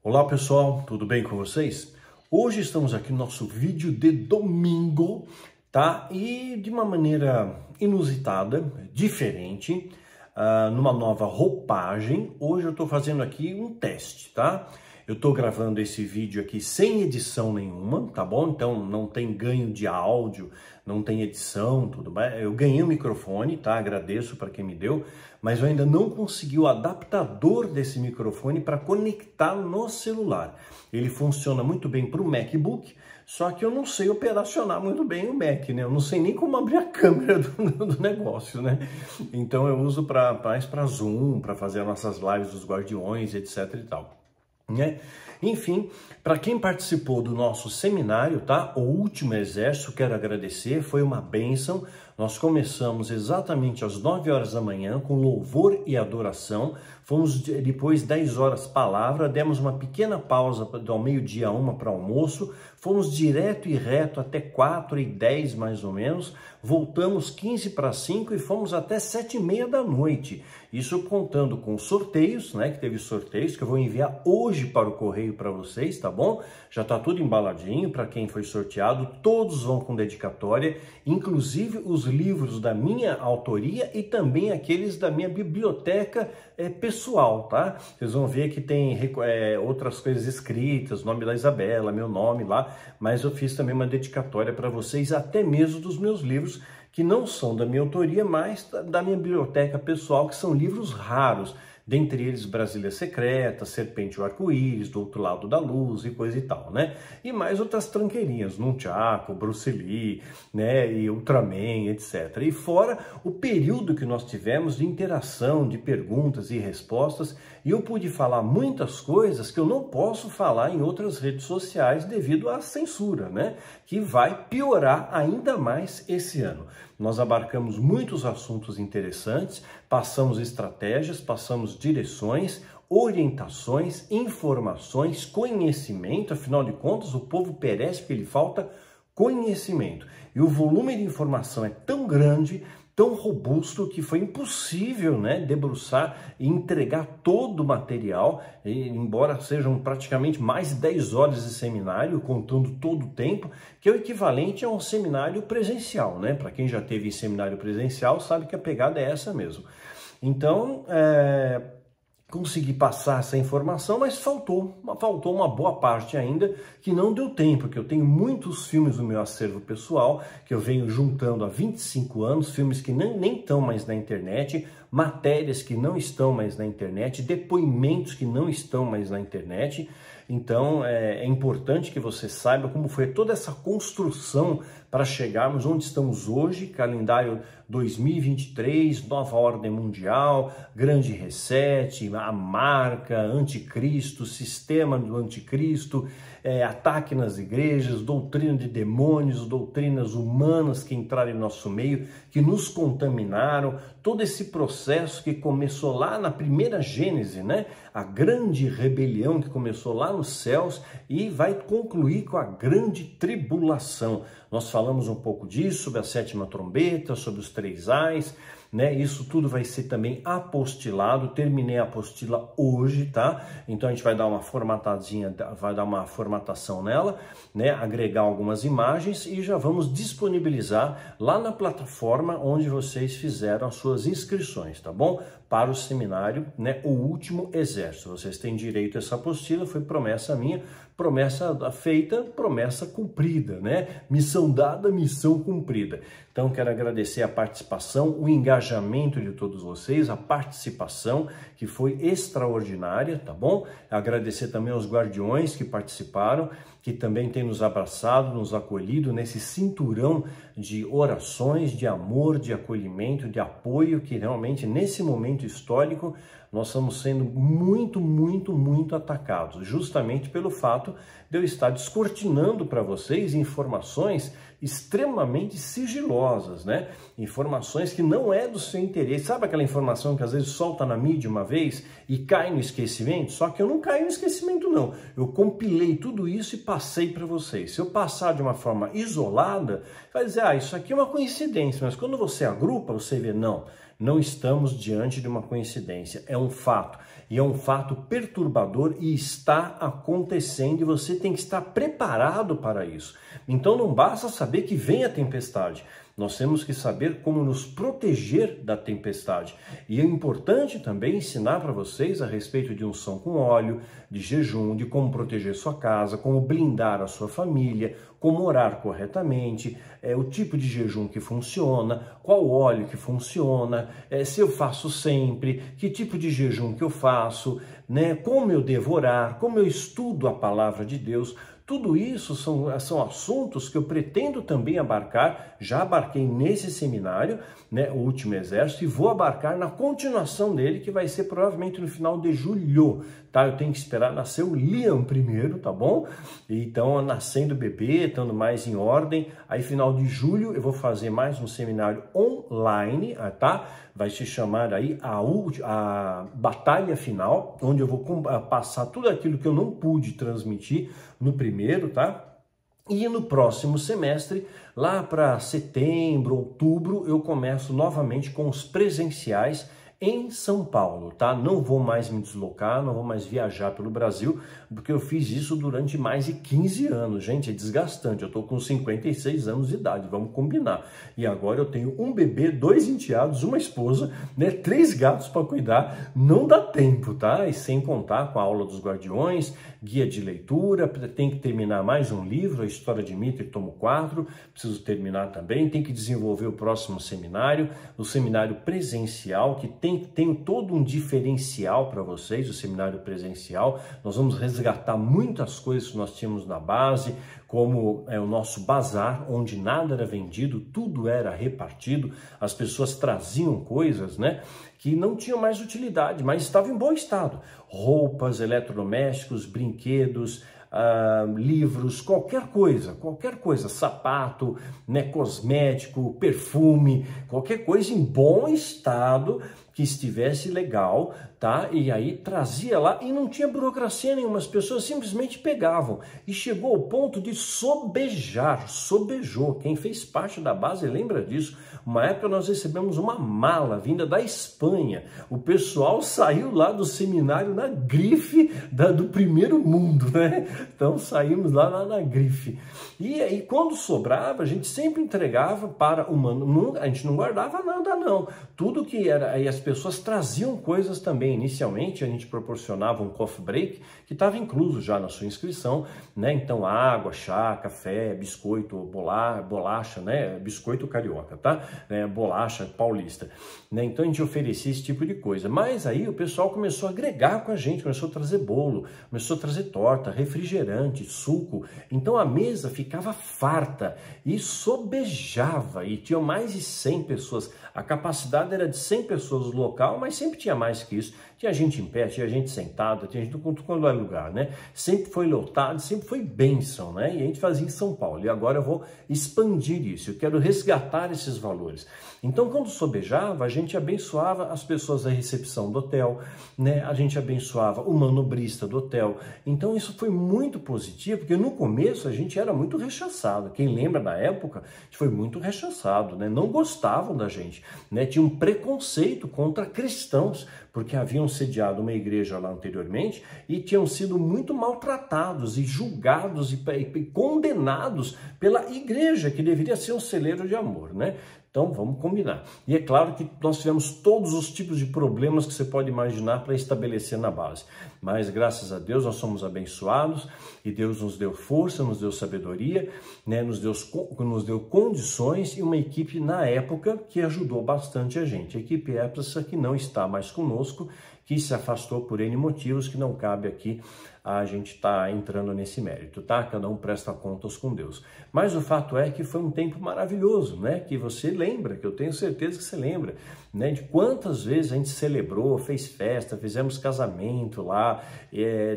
Olá pessoal, tudo bem com vocês? Hoje estamos aqui no nosso vídeo de domingo, tá? E de uma maneira inusitada, diferente, numa nova roupagem. Hoje eu estou fazendo aqui um teste, tá? Eu estou gravando esse vídeo aqui sem edição nenhuma, tá bom? Então não tem ganho de áudio, não tem edição, tudo bem? Eu ganhei um microfone, tá? Agradeço para quem me deu, mas eu ainda não consegui o adaptador desse microfone para conectar no celular. Ele funciona muito bem para o MacBook, só que eu não sei operacionar muito bem o Mac, né? Eu não sei nem como abrir a câmera do negócio, né? Então eu uso mais para Zoom, para fazer as nossas lives dos Guardiões, etc e tal. Né? Enfim, para quem participou do nosso seminário, tá? O Último Exército, quero agradecer, foi uma bênção. Nós começamos exatamente às 9 horas da manhã com louvor e adoração. Fomos depois 10 horas palavra, demos uma pequena pausa do meio-dia a 1 para almoço, fomos direto e reto até 4h10 mais ou menos, voltamos 15 para 5 e fomos até 7h30 da noite. Isso contando com sorteios, né, que teve sorteios que eu vou enviar hoje para o correio para vocês, tá bom? Já tá tudo embaladinho para quem foi sorteado, todos vão com dedicatória, inclusive os livros da minha autoria e também aqueles da minha biblioteca pessoal, tá? Vocês vão ver que tem outras coisas escritas, nome da Isabela, meu nome lá, mas eu fiz também uma dedicatória para vocês, até mesmo dos meus livros, que não são da minha autoria, mas da minha biblioteca pessoal, que são livros raros, dentre eles Brasília Secreta, Serpente e o Arco-Íris, Do Outro Lado da Luz e coisa e tal, né? E mais outras tranqueirinhas, Nunchaku, Bruce Lee, né? E Ultraman, etc. E fora o período que nós tivemos de interação, de perguntas e respostas, e eu pude falar muitas coisas que eu não posso falar em outras redes sociais devido à censura, né? Que vai piorar ainda mais esse ano. Nós abarcamos muitos assuntos interessantes, passamos estratégias, passamos direções, orientações, informações, conhecimento. Afinal de contas, o povo perece porque lhe falta conhecimento. E o volume de informação é tão grande, tão robusto, que foi impossível, né, debruçar e entregar todo o material, embora sejam praticamente mais de 10 horas de seminário, contando todo o tempo, que é o equivalente a um seminário presencial, né? Para quem já teve em seminário presencial sabe que a pegada é essa mesmo. Então, consegui passar essa informação, mas faltou uma boa parte ainda que não deu tempo, porque eu tenho muitos filmes no meu acervo pessoal, que eu venho juntando há 25 anos, filmes que nem estão mais na internet, matérias que não estão mais na internet, depoimentos que não estão mais na internet. Então é importante que você saiba como foi toda essa construção para chegarmos onde estamos hoje, calendário 2023, nova ordem mundial, grande reset, a marca, anticristo, sistema do anticristo, ataque nas igrejas, doutrina de demônios, doutrinas humanas que entraram em nosso meio, que nos contaminaram, todo esse processo que começou lá na primeira Gênese, né? A grande rebelião que começou lá nos céus e vai concluir com a grande tribulação. Nós falamos um pouco disso, sobre a sétima trombeta, sobre os 3 ais, né? Isso tudo vai ser também apostilado. Terminei a apostila hoje, tá? Então a gente vai dar uma formatadinha, vai dar uma formatação nela, né? Agregar algumas imagens e já vamos disponibilizar lá na plataforma onde vocês fizeram as suas inscrições, tá bom? Para o seminário, né? O Último Exército. Vocês têm direito a essa apostila, foi promessa minha, promessa feita, promessa cumprida, né? Missão dada, missão cumprida. Então, quero agradecer a participação, o engajamento de todos vocês, a participação que foi extraordinária, tá bom? Agradecer também aos guardiões que participaram, que também têm nos abraçado, nos acolhido nesse cinturão de orações, de amor, de acolhimento, de apoio, que realmente nesse momento histórico nós estamos sendo muito atacados, justamente pelo fato de eu estar descortinando para vocês informações extremamente sigilosas, né? Informações que não é do seu interesse. Sabe aquela informação que às vezes solta na mídia uma vez e cai no esquecimento? Só que eu não caio no esquecimento, não. Eu compilei tudo isso e passei para vocês. Se eu passar de uma forma isolada, vai dizer, isso aqui é uma coincidência. Mas quando você agrupa, você vê, não estamos diante de uma coincidência. É um fato. E é um fato perturbador e está acontecendo e você tem que estar preparado para isso. Então não basta saber que vem a tempestade. Nós temos que saber como nos proteger da tempestade. E é importante também ensinar para vocês a respeito de unção com óleo, de jejum, de como proteger sua casa, como blindar a sua família, como orar corretamente, o tipo de jejum que funciona, qual óleo que funciona, se eu faço sempre, que tipo de jejum que eu faço, né? Como eu devo orar, como eu estudo a palavra de Deus. Tudo isso são assuntos que eu pretendo também abarcar, já abarquei nesse seminário, né, o Último Exército, e vou abarcar na continuação dele, que vai ser provavelmente no final de julho, tá? Eu tenho que esperar nascer o Liam primeiro, tá bom? Então, nascendo o bebê, estando mais em ordem, aí final de julho eu vou fazer mais um seminário online, tá? Vai se chamar aí a Batalha Final, onde eu vou passar tudo aquilo que eu não pude transmitir no primeiro, tá? E no próximo semestre, lá para setembro, outubro, eu começo novamente com os presenciais em São Paulo, tá? Não vou mais me deslocar, não vou mais viajar pelo Brasil, porque eu fiz isso durante mais de 15 anos, gente, é desgastante. Eu tô com 56 anos de idade, vamos combinar. E agora eu tenho um bebê, 2 enteados, uma esposa, né, 3 gatos para cuidar, não dá tempo, tá? E sem contar com a aula dos guardiões, guia de leitura, tem que terminar mais um livro, a História de Mitre, tomo 4, preciso terminar também, tem que desenvolver o próximo seminário, o seminário presencial, que tem todo um diferencial para vocês, o seminário presencial. Nós vamos resgatar muitas coisas que nós tínhamos na base, como o nosso bazar, onde nada era vendido, tudo era repartido, as pessoas traziam coisas, né, que não tinham mais utilidade, mas estavam em bom estado. Roupas, eletrodomésticos, brinquedos, livros, qualquer coisa, sapato, né, cosmético, perfume, qualquer coisa em bom estado, que estivesse legal, tá? E aí trazia lá e não tinha burocracia nenhuma, as pessoas simplesmente pegavam. E chegou ao ponto de sobejou. Quem fez parte da base lembra disso. Uma época nós recebemos uma mala vinda da Espanha. O pessoal saiu lá do seminário na grife do primeiro mundo, né? Então saímos lá na grife. E aí quando sobrava, a gente sempre entregava para o mano. A gente não guardava nada, não. Tudo que era... Aí as pessoas traziam coisas também. Inicialmente a gente proporcionava um coffee break, que estava incluso já na sua inscrição, né? Então água, chá, café, biscoito, bolacha, né? Biscoito carioca, tá? Bolacha paulista, né? Então a gente oferecia esse tipo de coisa. Mas aí o pessoal começou a agregar com a gente, começou a trazer bolo, começou a trazer torta, refrigerante, suco. Então a mesa ficava farta e sobejava, e tinha mais de 100 pessoas. A capacidade era de 100 pessoas no local, mas sempre tinha mais que isso. Tinha gente em pé, tinha gente sentada, tinha gente quando é lugar, né? Sempre foi lotado, sempre foi bênção, né? E a gente fazia em São Paulo. E agora eu vou expandir isso. Eu quero resgatar esses valores. Então, quando sobejava, a gente abençoava as pessoas da recepção do hotel, né? A gente abençoava o manobrista do hotel. Então, isso foi muito positivo, porque no começo a gente era muito rechaçado. Quem lembra da época, a gente foi muito rechaçado, né? Não gostavam da gente, né? Tinha um preconceito contra cristãos, porque haviam sediado uma igreja lá anteriormente e tinham sido muito maltratados e julgados e condenados pela igreja, que deveria ser um celeiro de amor, né? Então, vamos combinar. E é claro que nós tivemos todos os tipos de problemas que você pode imaginar para estabelecer na base. Mas, graças a Deus, nós somos abençoados e Deus nos deu força, nos deu sabedoria, né? Nos deu condições e uma equipe na época que ajudou bastante a gente. A equipe essa que não está mais conosco, que se afastou por N motivos que não cabe aqui a gente tá entrando nesse mérito, tá? Cada um presta contas com Deus. Mas o fato é que foi um tempo maravilhoso, né? Que você lembra, que eu tenho certeza que você lembra, né? De quantas vezes a gente celebrou, fez festa, fizemos casamento lá,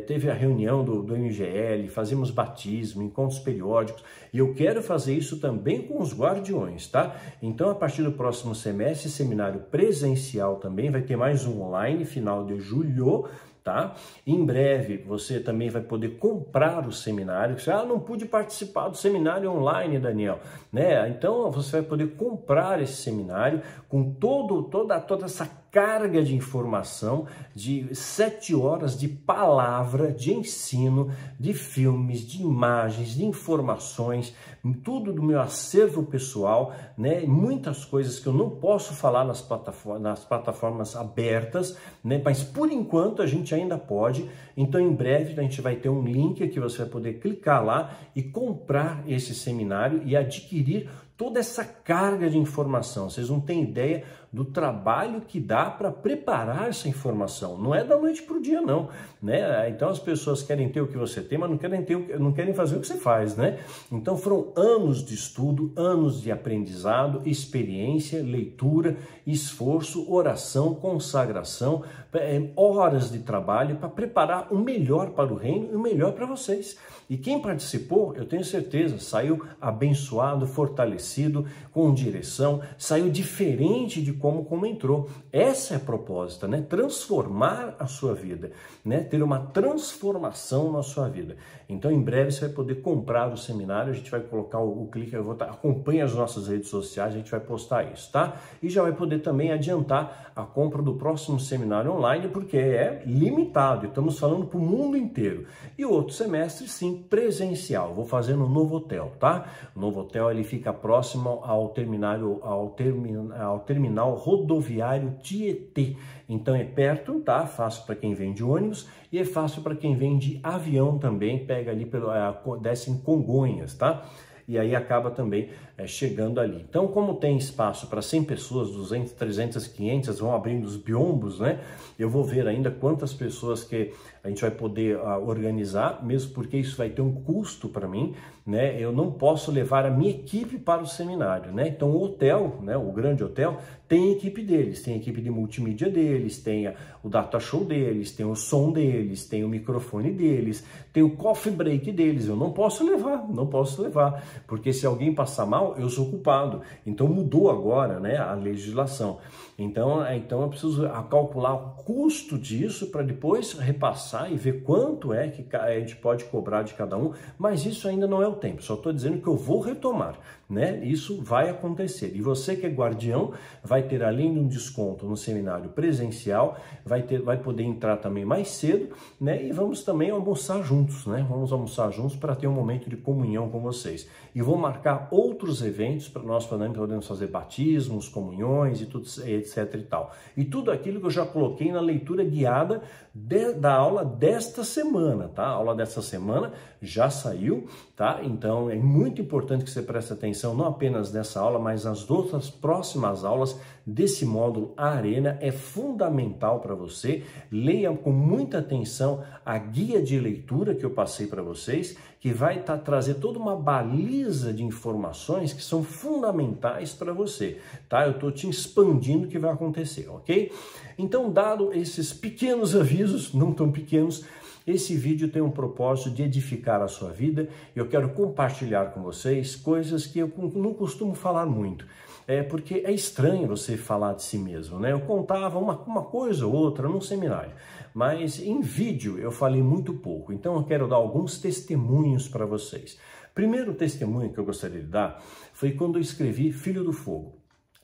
teve a reunião do MGL, fazíamos batismo, encontros periódicos, e eu quero fazer isso também com os guardiões, tá? Então, a partir do próximo semestre, seminário presencial também, vai ter mais um online, final de julho, tá? Em breve você também vai poder comprar o seminário. Você, não pude participar do seminário online, Daniel, né? Então você vai poder comprar esse seminário com toda essa carga de informação, de 7 horas de palavra, de ensino, de filmes, de imagens, de informações, tudo do meu acervo pessoal, né? Muitas coisas que eu não posso falar nas plataformas abertas, né? Mas por enquanto a gente ainda pode. Então em breve a gente vai ter um link que você vai poder clicar lá e comprar esse seminário e adquirir toda essa carga de informação. Vocês não têm ideia do trabalho que dá para preparar essa informação. Não é da noite para o dia, não, né? Então as pessoas querem ter o que você tem, mas não querem fazer o que você faz, né? Então foram anos de estudo, anos de aprendizado, experiência, leitura, esforço, oração, consagração, horas de trabalho para preparar o melhor para o reino e o melhor para vocês. E quem participou, eu tenho certeza, saiu abençoado, fortalecido, com direção, saiu diferente de como entrou. Essa é a proposta, né? Transformar a sua vida, né? Ter uma transformação na sua vida. Então, em breve, você vai poder comprar o seminário, a gente vai colocar o clique, acompanhe as nossas redes sociais, a gente vai postar isso, tá? E já vai poder também adiantar a compra do próximo seminário online, porque é limitado, estamos falando para o mundo inteiro. E o outro semestre, sim, presencial, vou fazer no Novo Hotel, tá? O Novo Hotel, ele fica próximo ao terminal rodoviário Tietê. Então é perto, tá? Fácil para quem vem de ônibus e é fácil para quem vem de avião também, pega ali, desce em Congonhas, tá? E aí acaba também chegando ali. Então, como tem espaço para 100 pessoas, 200, 300, 500, vão abrindo os biombos, né? Eu vou ver ainda quantas pessoas que a gente vai poder organizar, mesmo porque isso vai ter um custo para mim, né? Eu não posso levar a minha equipe para o seminário, né? Então, o hotel, né? O grande hotel, tem a equipe deles, tem a equipe de multimídia deles, tem o data show deles, tem o som deles, tem o microfone deles, tem o coffee break deles. Eu não posso levar, porque se alguém passar mal, eu sou culpado. Então mudou agora, né, a legislação. Então eu preciso calcular o custo disso para depois repassar e ver quanto é que a gente pode cobrar de cada um, mas isso ainda não é o tempo, só estou dizendo que eu vou retomar, né? Isso vai acontecer. E você que é guardião vai ter, além de um desconto no seminário presencial, vai poder entrar também mais cedo, né? E vamos também almoçar juntos, né? Vamos almoçar juntos para ter um momento de comunhão com vocês. E vou marcar outros eventos para nós podemos fazer batismos, comunhões e tudo, etc e tal. E tudo aquilo que eu já coloquei na leitura guiada da aula desta semana, tá? A aula desta semana já saiu, tá? Então é muito importante que você preste atenção, não apenas nessa aula, mas nas outras próximas aulas desse módulo Arena. É fundamental para você. Leia com muita atenção a guia de leitura que eu passei para vocês, que vai trazer toda uma baliza de informações que são fundamentais para você, tá? Eu estou te expandindo o que vai acontecer, ok? Então, dado esses pequenos avisos, não tão pequenos, esse vídeo tem um propósito de edificar a sua vida. Eu quero compartilhar com vocês coisas que eu não costumo falar muito. Porque é estranho você falar de si mesmo, né? Eu contava uma coisa ou outra num seminário, mas em vídeo eu falei muito pouco. Então eu quero dar alguns testemunhos para vocês. Primeiro testemunho que eu gostaria de dar foi quando eu escrevi Filho do Fogo.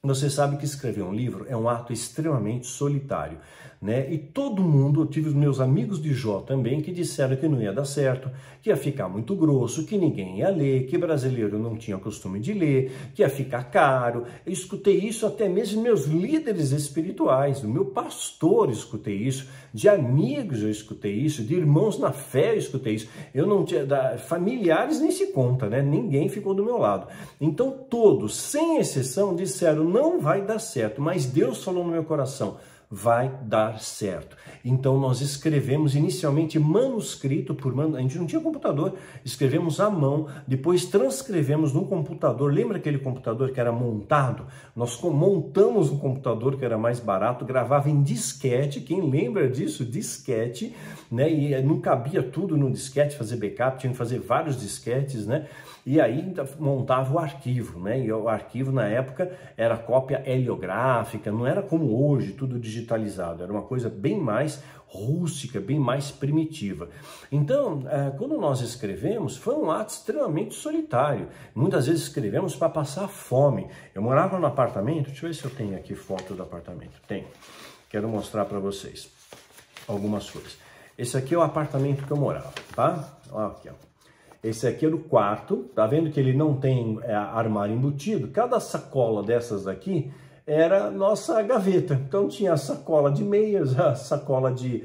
Você sabe que escrever um livro é um ato extremamente solitário, né? E todo mundo, eu tive os meus amigos de Jó também, que disseram que não ia dar certo, que ia ficar muito grosso, que ninguém ia ler, que brasileiro não tinha costume de ler, que ia ficar caro. Eu escutei isso até mesmo de meus líderes espirituais, do meu pastor eu escutei isso, de amigos eu escutei isso, de irmãos na fé eu escutei isso. Eu não tinha, familiares nem se conta, né? Ninguém ficou do meu lado. Então todos, sem exceção, disseram: não vai dar certo, mas Deus falou no meu coração: vai dar certo. Então nós escrevemos inicialmente manuscrito por mão, a gente não tinha computador, escrevemos à mão, depois transcrevemos no computador. Lembra aquele computador que era montado? Nós montamos um computador que era mais barato, gravava em disquete. Quem lembra disso? Disquete, né? E não cabia tudo no disquete, fazer backup, tinha que fazer vários disquetes, né? E aí montava o arquivo, né? E o arquivo na época era cópia heliográfica, não era como hoje, tudo digitalizado, era uma coisa bem mais rústica, bem mais primitiva. Então, quando nós escrevemos, foi um ato extremamente solitário. Muitas vezes escrevemos para passar fome. Eu morava no apartamento, deixa eu ver se eu tenho aqui foto do apartamento. Tenho. Quero mostrar para vocês algumas coisas. Esse aqui é o apartamento que eu morava, tá? Olha aqui, ó. Esse aqui é do quarto, tá vendo que ele não tem armário embutido? Cada sacola dessas aqui era nossa gaveta. Então tinha a sacola de meias, a sacola de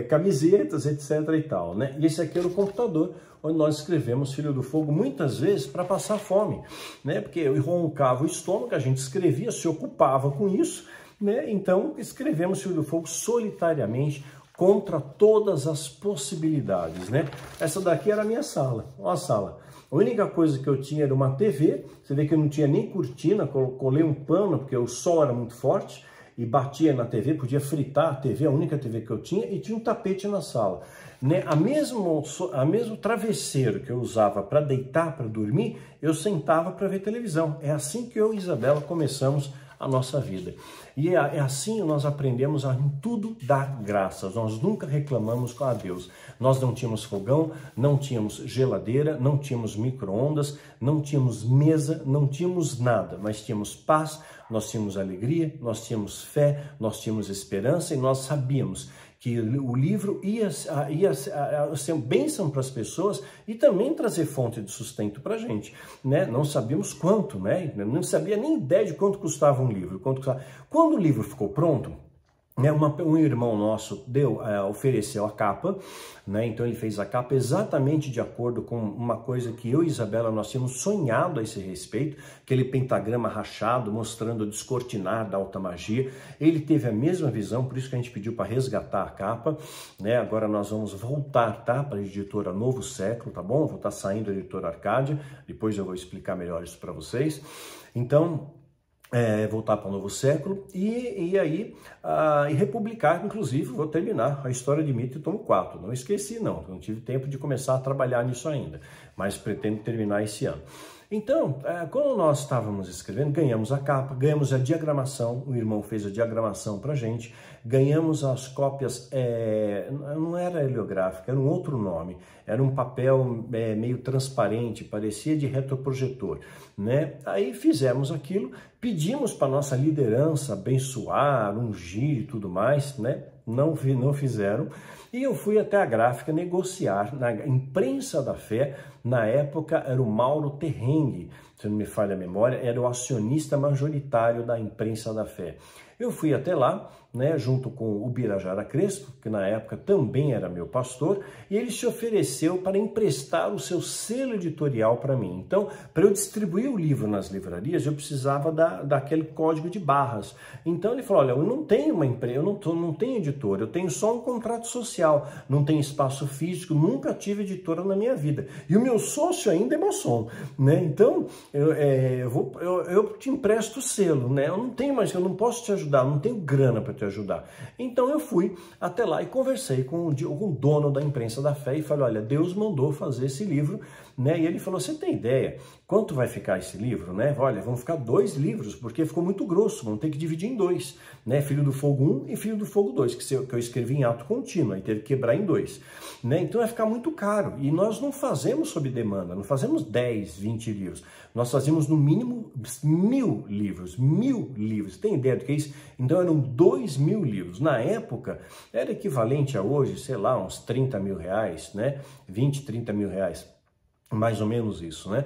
camisetas, etc e tal, né? E esse aqui era o computador, onde nós escrevemos Filho do Fogo, muitas vezes para passar fome, né? Porque eu roncava o estômago, a gente escrevia, se ocupava com isso, né? Então escrevemos Filho do Fogo solitariamente, contra todas as possibilidades, né? Essa daqui era a minha sala, olha a sala. A única coisa que eu tinha era uma TV, você vê que eu não tinha nem cortina, colei um pano, porque o sol era muito forte, e batia na TV, podia fritar a TV, a única TV que eu tinha, e tinha um tapete na sala. Né? A mesmo travesseiro que eu usava para deitar, para dormir, eu sentava para ver televisão. É assim que eu e Isabela começamos a nossa vida. E é assim nós aprendemos a em tudo dar graças. Nós nunca reclamamos com a Deus. Nós não tínhamos fogão, não tínhamos geladeira, não tínhamos micro-ondas, não tínhamos mesa, não tínhamos nada, mas tínhamos paz, nós tínhamos alegria, nós tínhamos fé, nós tínhamos esperança e nós sabíamos que o livro ia ser bênção para as pessoas e também trazer fonte de sustento para a gente, né? Não sabíamos quanto, né? Não sabia nem ideia de quanto custava um livro. Quando o livro ficou pronto, né, um irmão nosso ofereceu a capa, né? Então ele fez a capa exatamente de acordo com uma coisa que eu e Isabela nós tínhamos sonhado a esse respeito, aquele pentagrama rachado mostrando o descortinar da alta magia. Ele teve a mesma visão, por isso que a gente pediu para resgatar a capa, né? Agora nós vamos voltar, tá, para a editora Novo Século, tá bom? Vou estar saindo da editora Arcádia, depois eu vou explicar melhor isso para vocês. Então voltar para o Novo Século e republicar, inclusive, vou terminar a História de Mito, tomo 4. Não esqueci, não tive tempo de começar a trabalhar nisso ainda, mas pretendo terminar esse ano. Então, quando nós estávamos escrevendo, ganhamos a capa, ganhamos a diagramação, o irmão fez a diagramação para a gente, ganhamos as cópias, não era heliográfica, era um outro nome, era um papel meio transparente, parecia de retroprojetor, né? Aí fizemos aquilo, pedimos para nossa liderança abençoar, ungir e tudo mais, né? Não fizeram. E eu fui até a gráfica negociar na Imprensa da Fé. Na época era o Mauro Terrengue, se não me falha a memória, era o acionista majoritário da Imprensa da Fé. Eu fui até lá, né, junto com o Birajara Crespo, que na época também era meu pastor, e ele se ofereceu para emprestar o seu selo editorial para mim. Então, para eu distribuir o livro nas livrarias, eu precisava daquele código de barras. Então ele falou, olha, eu não tenho uma empresa, eu não tenho editora, eu tenho só um contrato social, não tenho espaço físico, nunca tive editora na minha vida. E o meu sócio ainda é maçom, né? Então, eu te empresto o selo, né? Eu não tenho mais, eu não posso te ajudar, não tenho grana para te ajudar. Então eu fui até lá e conversei com o dono da Imprensa da Fé e falei, olha, Deus mandou fazer esse livro, né? E ele falou, você tem ideia quanto vai ficar esse livro, né? Olha, vão ficar 2 livros, porque ficou muito grosso, vão ter que dividir em 2, né? Filho do Fogo 1 e Filho do Fogo 2, que eu escrevi em ato contínuo, aí teve que quebrar em 2, né? Então vai ficar muito caro, e nós não fazemos sob demanda, não fazemos 10, 20 livros, nós fazemos no mínimo 1000 livros, 1000 livros, tem ideia do que é isso? Então eram 2000 livros, na época era equivalente a hoje, sei lá, uns 30 mil reais, né? 20, 30 mil reais, mais ou menos isso, né?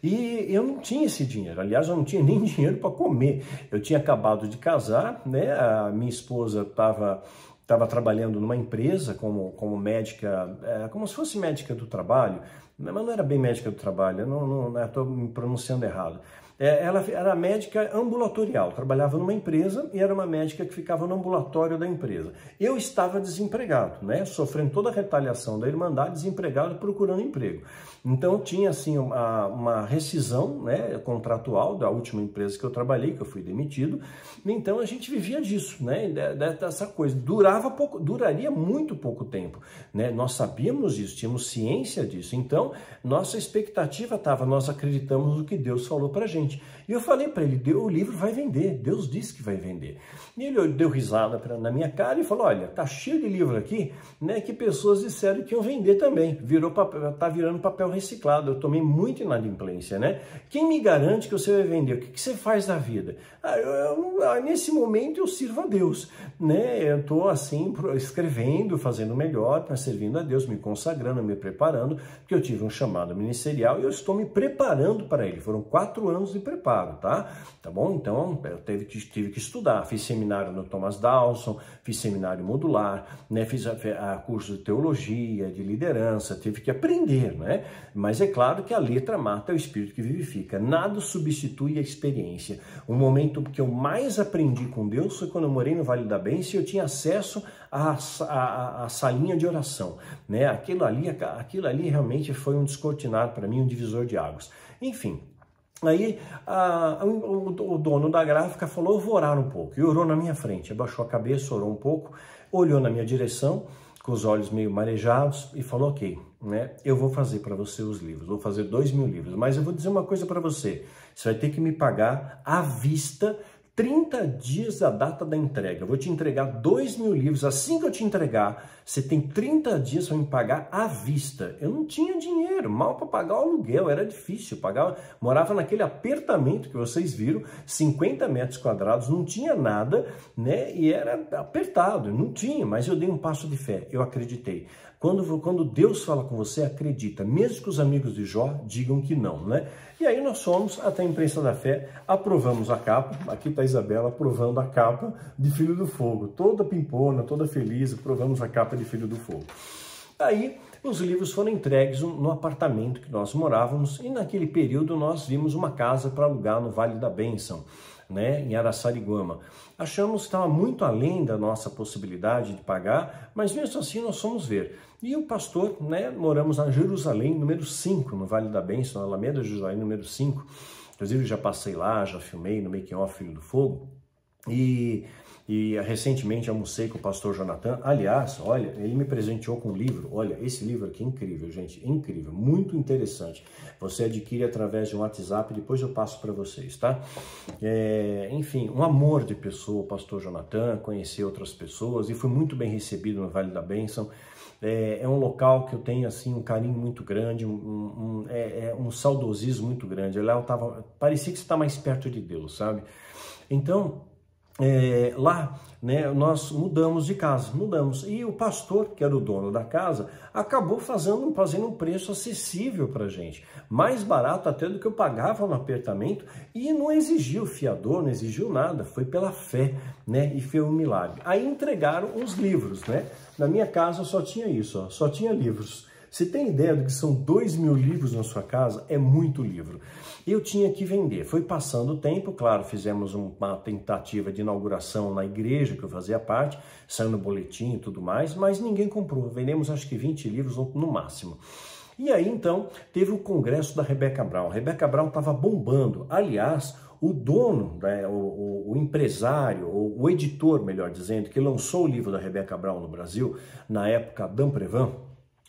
E eu não tinha esse dinheiro, aliás, eu não tinha nem dinheiro para comer. Eu tinha acabado de casar, né? A minha esposa estava trabalhando numa empresa como médica, como se fosse médica do trabalho, mas não era bem médica do trabalho, eu estou me pronunciando errado. Ela era médica ambulatorial, trabalhava numa empresa e era uma médica que ficava no ambulatório da empresa. Eu estava desempregado, né? Sofrendo toda a retaliação da Irmandade, desempregado, procurando emprego. Então tinha assim uma rescisão, né, contratual da última empresa que eu trabalhei, que eu fui demitido. Então a gente vivia disso, né? Dessa coisa. Duraria muito pouco tempo, né? Nós sabíamos disso, tínhamos ciência disso. Então nossa expectativa estava, nós acreditamos no que Deus falou pra gente. E eu falei para ele, o livro vai vender, Deus disse que vai vender. E ele deu risada na minha cara e falou, olha, tá cheio de livro aqui, né, que pessoas disseram que iam vender também. Tá virando papel reciclado, eu tomei muita inadimplência, né? Quem me garante que você vai vender? O que você faz da vida? Nesse momento eu sirvo a Deus, né? Eu tô assim, escrevendo, fazendo o melhor, servindo a Deus, me consagrando, me preparando, porque eu tive um chamado ministerial e eu estou me preparando para ele. Foram 4 anos de preparo, tá bom? Então, eu tive que estudar, fiz seminário no Thomas Dawson, fiz seminário modular, né? Fiz curso de teologia, de liderança, tive que aprender, né? Mas é claro que a letra mata, é o espírito que vivifica. Nada substitui a experiência. O momento que eu mais aprendi com Deus foi quando eu morei no Vale da Bênção e eu tinha acesso à salinha de oração, né? Aquilo ali realmente foi um descortinado para mim, um divisor de águas. Enfim. Aí o dono da gráfica falou, eu vou orar um pouco, e orou na minha frente, abaixou a cabeça, orou um pouco, olhou na minha direção, com os olhos meio marejados, e falou, ok, né, eu vou fazer para você os livros, vou fazer 2.000 livros, mas eu vou dizer uma coisa para você, você vai ter que me pagar à vista 30 dias da data da entrega. Eu vou te entregar 2.000 livros. Assim que eu te entregar, você tem 30 dias para me pagar à vista. Eu não tinha dinheiro, mal para pagar o aluguel, era difícil. Morava naquele apartamento que vocês viram, 50 metros quadrados, não tinha nada, né? E era apertado, não tinha, mas eu dei um passo de fé, eu acreditei. Quando Deus fala com você, acredita, mesmo que os amigos de Jó digam que não, né? E aí nós fomos até a Imprensa da Fé, aprovamos a capa, aqui está a Isabela aprovando a capa de Filho do Fogo, toda pimpona, toda feliz, aprovamos a capa de Filho do Fogo. Aí os livros foram entregues no apartamento que nós morávamos e naquele período nós vimos uma casa para alugar no Vale da Bênção, né, em Araçariguama. Achamos que estava muito além da nossa possibilidade de pagar, mas mesmo assim nós fomos ver. E o pastor, né, moramos na Jerusalém, número 5, no Vale da Bênção, na Alameda Jerusalém, número 5. Inclusive já passei lá, já filmei no Making of Filho do Fogo. E recentemente almocei com o pastor Jonathan. Aliás, olha, ele me presenteou com um livro. Olha, esse livro aqui é incrível, gente, é incrível, muito interessante. Você adquire através de um WhatsApp, depois eu passo para vocês, tá? Enfim, um amor de pessoa, o pastor Jonathan, conheci outras pessoas e fui muito bem recebido no Vale da Bênção. É um local que eu tenho assim um carinho muito grande, um saudosismo muito grande. Lá parecia que você está mais perto de Deus, sabe? Então, lá, né, nós mudamos de casa, e o pastor, que era o dono da casa, acabou fazendo um preço acessível para a gente, mais barato até do que eu pagava no apartamento, e não exigiu fiador, não exigiu nada, foi pela fé, né, e foi um milagre. Aí entregaram os livros, né, na minha casa só tinha isso, ó, só tinha livros. Você tem ideia do que são 2.000 livros na sua casa? É muito livro. Eu tinha que vender. Foi passando o tempo, claro, fizemos uma tentativa de inauguração na igreja, que eu fazia parte, saiu no boletim e tudo mais, mas ninguém comprou. Vendemos acho que 20 livros no máximo. E aí, então, teve o congresso da Rebecca Brown. A Rebecca Brown estava bombando. Aliás, o dono, né, o empresário, o editor, melhor dizendo, que lançou o livro da Rebecca Brown no Brasil, na época, Dan Prevan,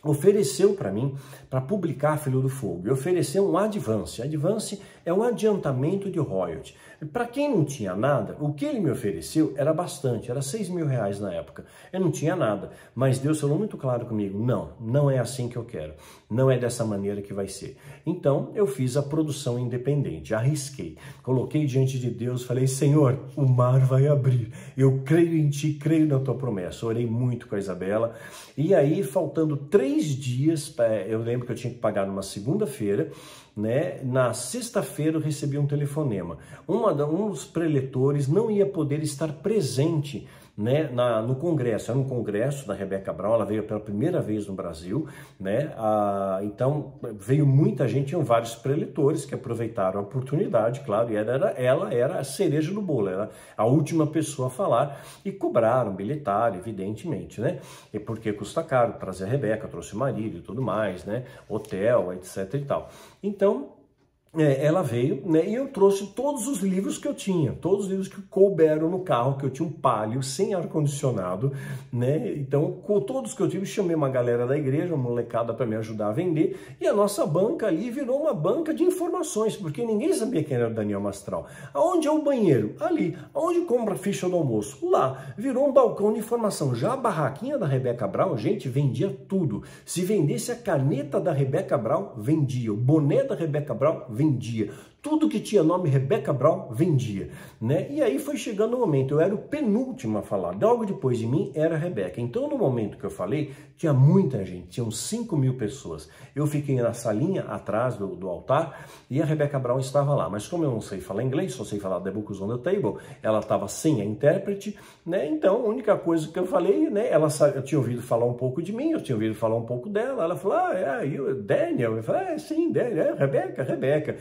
ofereceu para mim, para publicar Filho do Fogo, e ofereceu um advance. Advance é um adiantamento de royalty. Para quem não tinha nada, o que ele me ofereceu era bastante, era 6.000 reais na época. Eu não tinha nada, mas Deus falou muito claro comigo, não é assim que eu quero, não é dessa maneira que vai ser. Então, eu fiz a produção independente, arrisquei, coloquei diante de Deus, falei, Senhor, o mar vai abrir, eu creio em Ti, creio na Tua promessa. Orei muito com a Isabela, e aí, faltando 3 dias, eu lembro que eu tinha que pagar numa segunda-feira, né? Na sexta-feira eu recebi um telefonema. Um dos preletores não ia poder estar presente né, no congresso, era um congresso da Rebeca Brown, ela veio pela primeira vez no Brasil, né, então veio muita gente, tinham vários preletores que aproveitaram a oportunidade, claro, e ela era a cereja do bolo, era a última pessoa a falar, e cobraram bilhetário, evidentemente, né, e porque custa caro trazer a Rebeca, trouxe o marido e tudo mais, né, hotel, etc e tal. Então, ela veio, né, e eu trouxe todos os livros que eu tinha, todos os livros que couberam no carro, que eu tinha um Palio sem ar-condicionado, né, então com todos que eu tive, chamei uma galera da igreja, uma molecada para me ajudar a vender, e a nossa banca ali virou uma banca de informações, porque ninguém sabia quem era o Daniel Mastral. Aonde é o banheiro? Ali. Aonde compra a ficha do almoço? Lá. Virou um balcão de informação. Já a barraquinha da Rebeca Brown, gente, vendia tudo. Se vendesse a caneta da Rebeca Brown, vendia. O boné da Rebeca Brown, vendia. Tudo que tinha nome Rebeca Brown vendia, né? E aí foi chegando o momento, eu era o penúltimo a falar, logo depois de mim era a Rebeca. Então no momento que eu falei, tinha muita gente, tinham 5.000 pessoas. Eu fiquei na salinha atrás do altar e a Rebeca Brown estava lá, mas como eu não sei falar inglês, só sei falar The Books on the Table, ela estava sem a intérprete, né? Então a única coisa que eu falei, né? Eu tinha ouvido falar um pouco de mim, eu tinha ouvido falar um pouco dela, ela falou, Daniel, eu falei, sim, Daniel, Rebeca,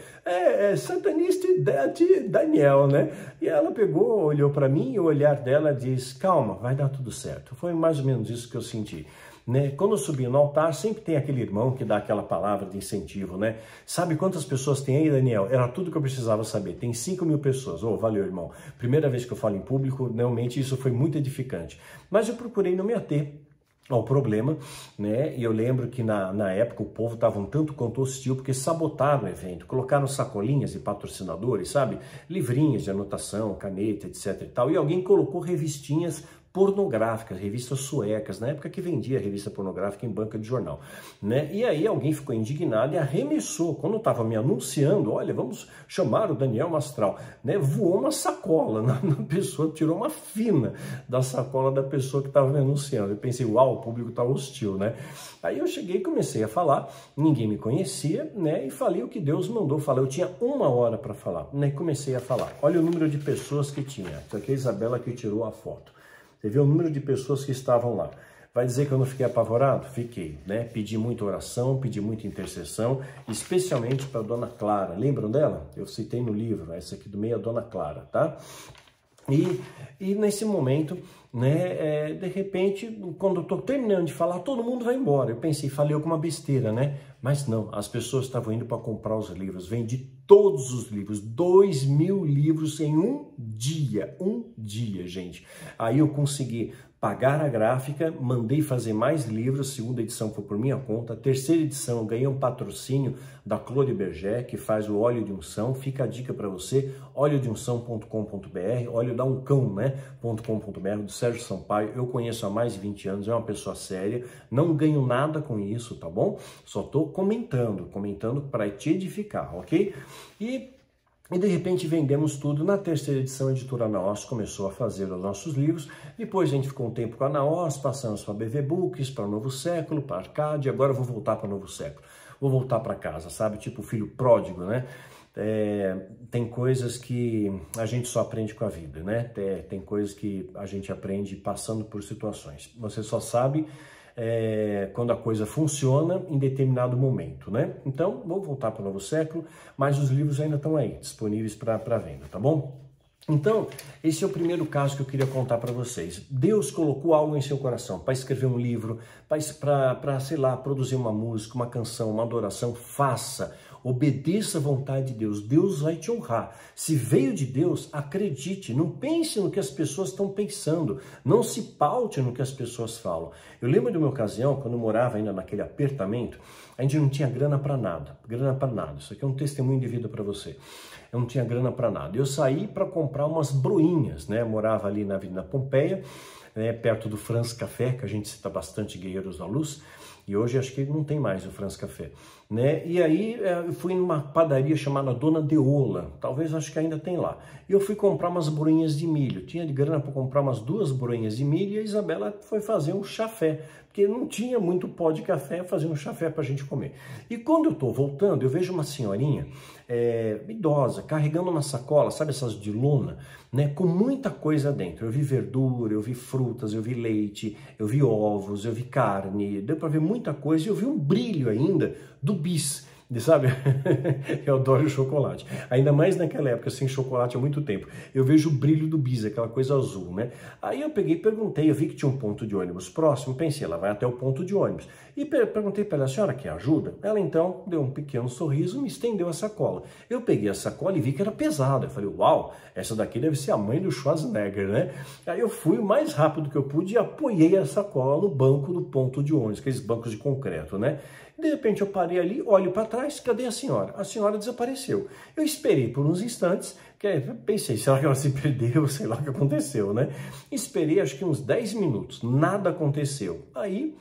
satanista Daniel, né? E ela pegou, olhou para mim e o olhar dela diz, calma, vai dar tudo certo. Foi mais ou menos isso que eu senti. Né? Quando eu subi no altar, sempre tem aquele irmão que dá aquela palavra de incentivo, né? Sabe quantas pessoas tem aí, Daniel? Era tudo que eu precisava saber. Tem 5.000 pessoas. Oh, valeu, irmão. Primeira vez que eu falo em público, realmente isso foi muito edificante. Mas eu procurei não me ater ao problema, né? E eu lembro que na época o povo estava um tanto quanto hostil porque sabotaram o evento, colocaram sacolinhas de patrocinadores, sabe? Livrinhas de anotação, caneta, etc e tal. E alguém colocou revistinhas pornográficas, revistas suecas, na época que vendia revista pornográfica em banca de jornal, né? E aí alguém ficou indignado e arremessou, quando eu estava me anunciando, olha, vamos chamar o Daniel Mastral, né? Voou uma sacola na pessoa, tirou uma fina da sacola da pessoa que estava me anunciando. Eu pensei, uau, o público está hostil, né? Aí eu cheguei e comecei a falar, ninguém me conhecia, né? E falei o que Deus mandou falar. Eu tinha 1 hora para falar, né? E comecei a falar. Olha o número de pessoas que tinha. Isso aqui é a Isabela que tirou a foto. Você vê o número de pessoas que estavam lá. Vai dizer que eu não fiquei apavorado? Fiquei, né? Pedi muita oração, pedi muita intercessão, especialmente para a Dona Clara. Lembram dela? Eu citei no livro, essa aqui do meio é a Dona Clara, tá? E nesse momento, né, de repente, quando eu estou terminando de falar, todo mundo vai embora. Eu pensei, falei alguma besteira, né? Mas não, as pessoas estavam indo para comprar os livros. Vendi todos os livros, 2.000 livros em um dia, gente. Aí eu consegui pagar a gráfica, mandei fazer mais livros, segunda edição foi por minha conta, terceira edição eu ganhei um patrocínio da Claude Berger, que faz o óleo de unção, fica a dica para você, oleodeunção.com.br, óleo da uncão, né, .com.br, do Sérgio Sampaio, eu conheço há mais de 20 anos, é uma pessoa séria, não ganho nada com isso, tá bom? Só tô comentando para te edificar, ok? E de repente vendemos tudo. Na terceira edição, a editora Naos começou a fazer os nossos livros. Depois a gente ficou um tempo com a Naos, passamos para a BV Books, para o Novo Século, para a Arcade. Agora eu vou voltar para o Novo Século. Vou voltar para casa, sabe? Tipo filho pródigo, né? Tem coisas que a gente só aprende com a vida, né? Tem coisas que a gente aprende passando por situações. Você só sabe quando a coisa funciona em determinado momento, né? Então, vou voltar para o Novo Século, mas os livros ainda estão aí, disponíveis para venda, tá bom? Então, esse é o primeiro caso que eu queria contar para vocês. Deus colocou algo em seu coração para escrever um livro, para, sei lá, produzir uma música, uma canção, uma adoração, faça. Obedeça a vontade de Deus, Deus vai te honrar. Se veio de Deus, acredite, não pense no que as pessoas estão pensando, não se paute no que as pessoas falam. Eu lembro de uma ocasião, quando eu morava ainda naquele apertamento, a gente não tinha grana para nada, Isso aqui é um testemunho de vida para você. Eu não tinha grana para nada. Eu saí para comprar umas broinhas, né? Eu morava ali na Avenida Pompeia, né? Perto do Franz Café, que a gente cita bastante Guerreiros da Luz. E hoje acho que não tem mais o Franz Café, né? E aí eu fui numa padaria chamada Dona Deola, talvez acho que ainda tem lá. E eu fui comprar umas broinhas de milho. Tinha de grana para comprar umas 2 broinhas de milho e a Isabela foi fazer um chafé, porque não tinha muito pó de café, fazer um chafé para a gente comer. E quando eu estou voltando, eu vejo uma senhorinha idosa, carregando uma sacola, sabe essas de lona, né, com muita coisa dentro. Eu vi verdura, eu vi frutas, eu vi leite, eu vi ovos, eu vi carne, deu para ver muita coisa e eu vi um brilho ainda do bis. Sabe, eu adoro chocolate, ainda mais naquela época, sem chocolate há muito tempo, eu vejo o brilho do bis, aquela coisa azul, né? Aí eu peguei e perguntei, eu vi que tinha um ponto de ônibus próximo, pensei, ela vai até o ponto de ônibus, e perguntei para ela, a senhora quer ajuda? Ela então deu um pequeno sorriso e me estendeu a sacola. Eu peguei a sacola e vi que era pesada, eu falei, uau, essa daqui deve ser a mãe do Schwarzenegger, né? Aí eu fui o mais rápido que eu pude e apoiei a sacola no banco do ponto de ônibus, aqueles bancos de concreto, né? De repente eu parei ali, olho para trás, cadê a senhora? A senhora desapareceu. Eu esperei por uns instantes, pensei, será que ela se perdeu? Sei lá o que aconteceu, né? Esperei acho que uns 10 minutos, nada aconteceu. Aí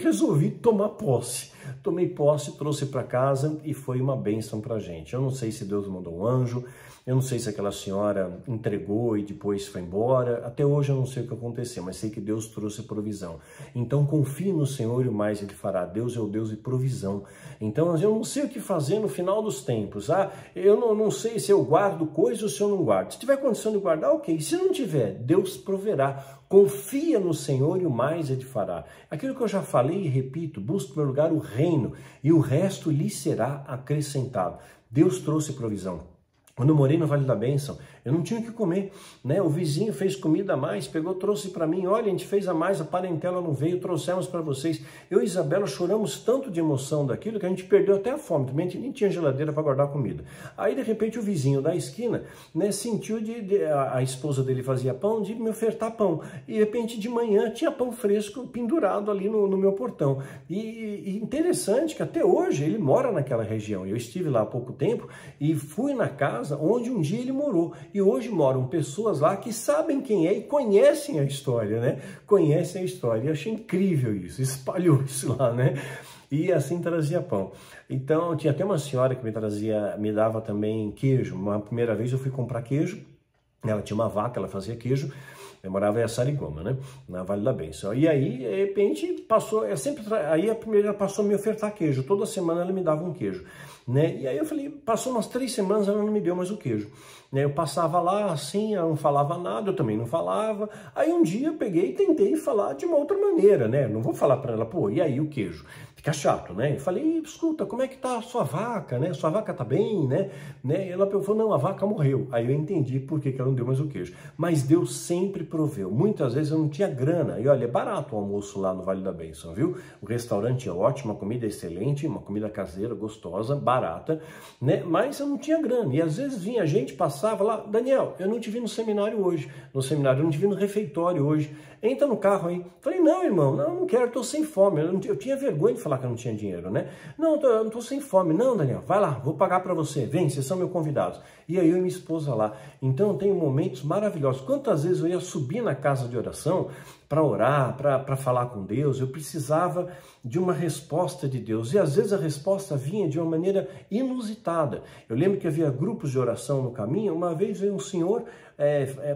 resolvi tomar posse. Tomei posse, trouxe para casa e foi uma bênção para a gente. Eu não sei se Deus mandou um anjo, eu não sei se aquela senhora entregou e depois foi embora. Até hoje eu não sei o que aconteceu, mas sei que Deus trouxe provisão. Então confie no Senhor e o mais Ele fará. Deus é o Deus de provisão. Então eu não sei o que fazer no final dos tempos. Eu não sei se eu guardo coisa ou se eu não guardo. Se tiver condição de guardar, ok. Se não tiver, Deus proverá. Confia no Senhor e o mais Ele fará. Aquilo que eu já falei e repito, busque em primeiro lugar o reino e o resto lhe será acrescentado. Deus trouxe provisão. Quando eu morei no Vale da Bênção, eu não tinha o que comer, né? O vizinho fez comida a mais, pegou, trouxe para mim, olha, a gente fez a mais, a parentela não veio, trouxemos para vocês. Eu e Isabela choramos tanto de emoção daquilo que a gente perdeu até a fome, também a gente nem tinha geladeira para guardar comida. Aí, de repente, o vizinho da esquina, né, sentiu a esposa dele fazia pão, de me ofertar pão. E, de repente, de manhã, tinha pão fresco pendurado ali no meu portão. E interessante que até hoje ele mora naquela região. Eu estive lá há pouco tempo e fui na casa onde um dia ele morou. E hoje moram pessoas lá que sabem quem é e conhecem a história, né? Conhecem a história. E eu achei incrível isso, espalhou isso lá, né? E assim trazia pão. Então, tinha até uma senhora que me dava também queijo. Uma primeira vez eu fui comprar queijo, ela tinha uma vaca, ela fazia queijo. Eu morava em Araçariguama, né? Na Vale da Bênção. E aí, de repente, passou, aí a primeira ela passou a me ofertar queijo. Toda semana ela me dava um queijo, né? E aí eu falei, passou umas 3 semanas, ela não me deu mais o queijo. Né? Eu passava lá, assim, ela não falava nada, eu também não falava. Aí um dia eu peguei e tentei falar de uma outra maneira, né? Não vou falar para ela, pô, e aí o queijo? Fica chato, né? Eu falei, escuta, como é que tá a sua vaca, né? Sua vaca tá bem, né? E ela falou, não, a vaca morreu. Aí eu entendi por que ela não deu mais o queijo. Mas Deus sempre proveu. Muitas vezes eu não tinha grana. E olha, é barato o almoço lá no Vale da Bênção, viu? O restaurante é ótimo, a comida é excelente, uma comida caseira, gostosa, barata, né? Mas eu não tinha grana. E às vezes vinha gente, passava lá, Daniel, eu não te vi no seminário hoje. No seminário, eu não te vi no refeitório hoje. Entra no carro aí. Falei, não, irmão, não quero, tô sem fome. Eu tinha vergonha de falar que eu não tinha dinheiro, né? Não, eu não tô sem fome. Não, Daniel, vai lá, vou pagar para você. Vem, vocês são meus convidados. E aí eu e minha esposa lá. Então eu tenho momentos maravilhosos. Quantas vezes eu ia subir na casa de oração para orar, para falar com Deus, eu precisava de uma resposta de Deus. E às vezes a resposta vinha de uma maneira inusitada. Eu lembro que havia grupos de oração no caminho. Uma vez veio um senhor,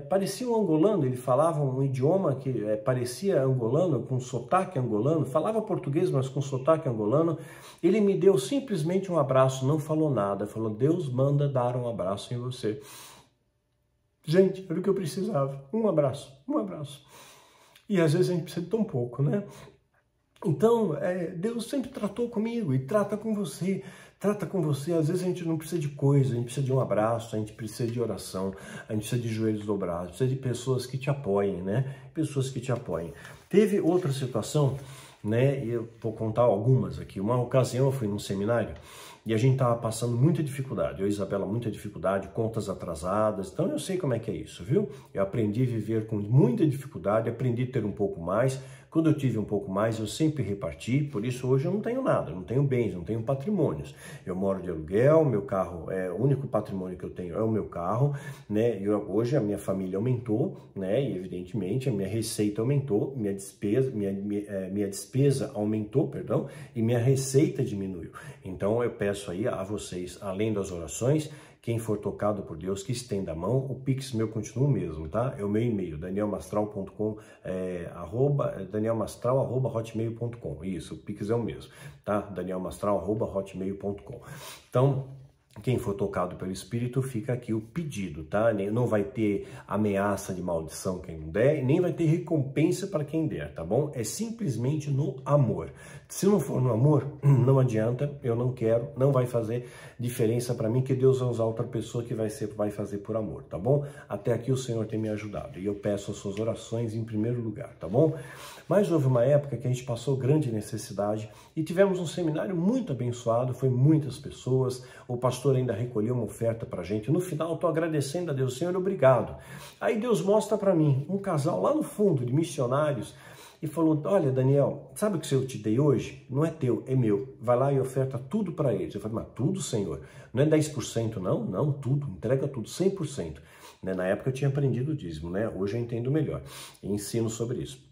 parecia um angolano, ele falava um idioma que parecia angolano, com sotaque angolano, falava português, mas com sotaque angolano. Ele me deu simplesmente um abraço, não falou nada, falou, Deus manda dar um abraço em você. Gente, era o que eu precisava, um abraço, um abraço. E às vezes a gente precisa de tão pouco, né? Então, Deus sempre tratou comigo e trata com você. Trata com você. Às vezes a gente não precisa de coisa, a gente precisa de um abraço, a gente precisa de oração, a gente precisa de joelhos dobrados, precisa de pessoas que te apoiem, né? Pessoas que te apoiem. Teve outra situação, né? E eu vou contar algumas aqui. Uma ocasião eu fui num seminário e a gente estava passando muita dificuldade. Eu e Isabela, muita dificuldade, contas atrasadas. Então eu sei como é que é isso, viu? Eu aprendi a viver com muita dificuldade, aprendi a ter um pouco mais. Quando eu tive um pouco mais, eu sempre reparti, por isso hoje eu não tenho nada, não tenho bens, não tenho patrimônios. Eu moro de aluguel, meu carro, o único patrimônio que eu tenho é o meu carro, né? Hoje a minha família aumentou, né? E evidentemente a minha receita aumentou, minha despesa aumentou, perdão, e minha receita diminuiu. Então eu peço aí a vocês, além das orações, quem for tocado por Deus, que estenda a mão. O Pix meu continua o mesmo, tá? É o meu e-mail, danielmastral.com, danielmastral@hotmail.com. Isso, o Pix é o mesmo, tá? danielmastral@hotmail.com. Então, quem for tocado pelo Espírito, fica aqui o pedido, tá? Não vai ter ameaça de maldição quem não der, nem vai ter recompensa para quem der, tá bom? É simplesmente no amor. Se não for no amor, não adianta, eu não quero, não vai fazer diferença para mim, que Deus vai usar outra pessoa que vai fazer por amor, tá bom? Até aqui o Senhor tem me ajudado, e eu peço as suas orações em primeiro lugar, tá bom? Mas houve uma época que a gente passou grande necessidade e tivemos um seminário muito abençoado, foi muitas pessoas, o pastor ainda recolheu uma oferta para a gente. No final, eu estou agradecendo a Deus, Senhor, obrigado. Aí Deus mostra para mim um casal lá no fundo de missionários e falou, olha, Daniel, sabe o que eu te dei hoje? Não é teu, é meu. Vai lá e oferta tudo para eles. Eu falei, mas tudo, Senhor? Não é 10%, não? Não, tudo, entrega tudo, 100%. Na época eu tinha aprendido o dízimo, né? Hoje eu entendo melhor e ensino sobre isso.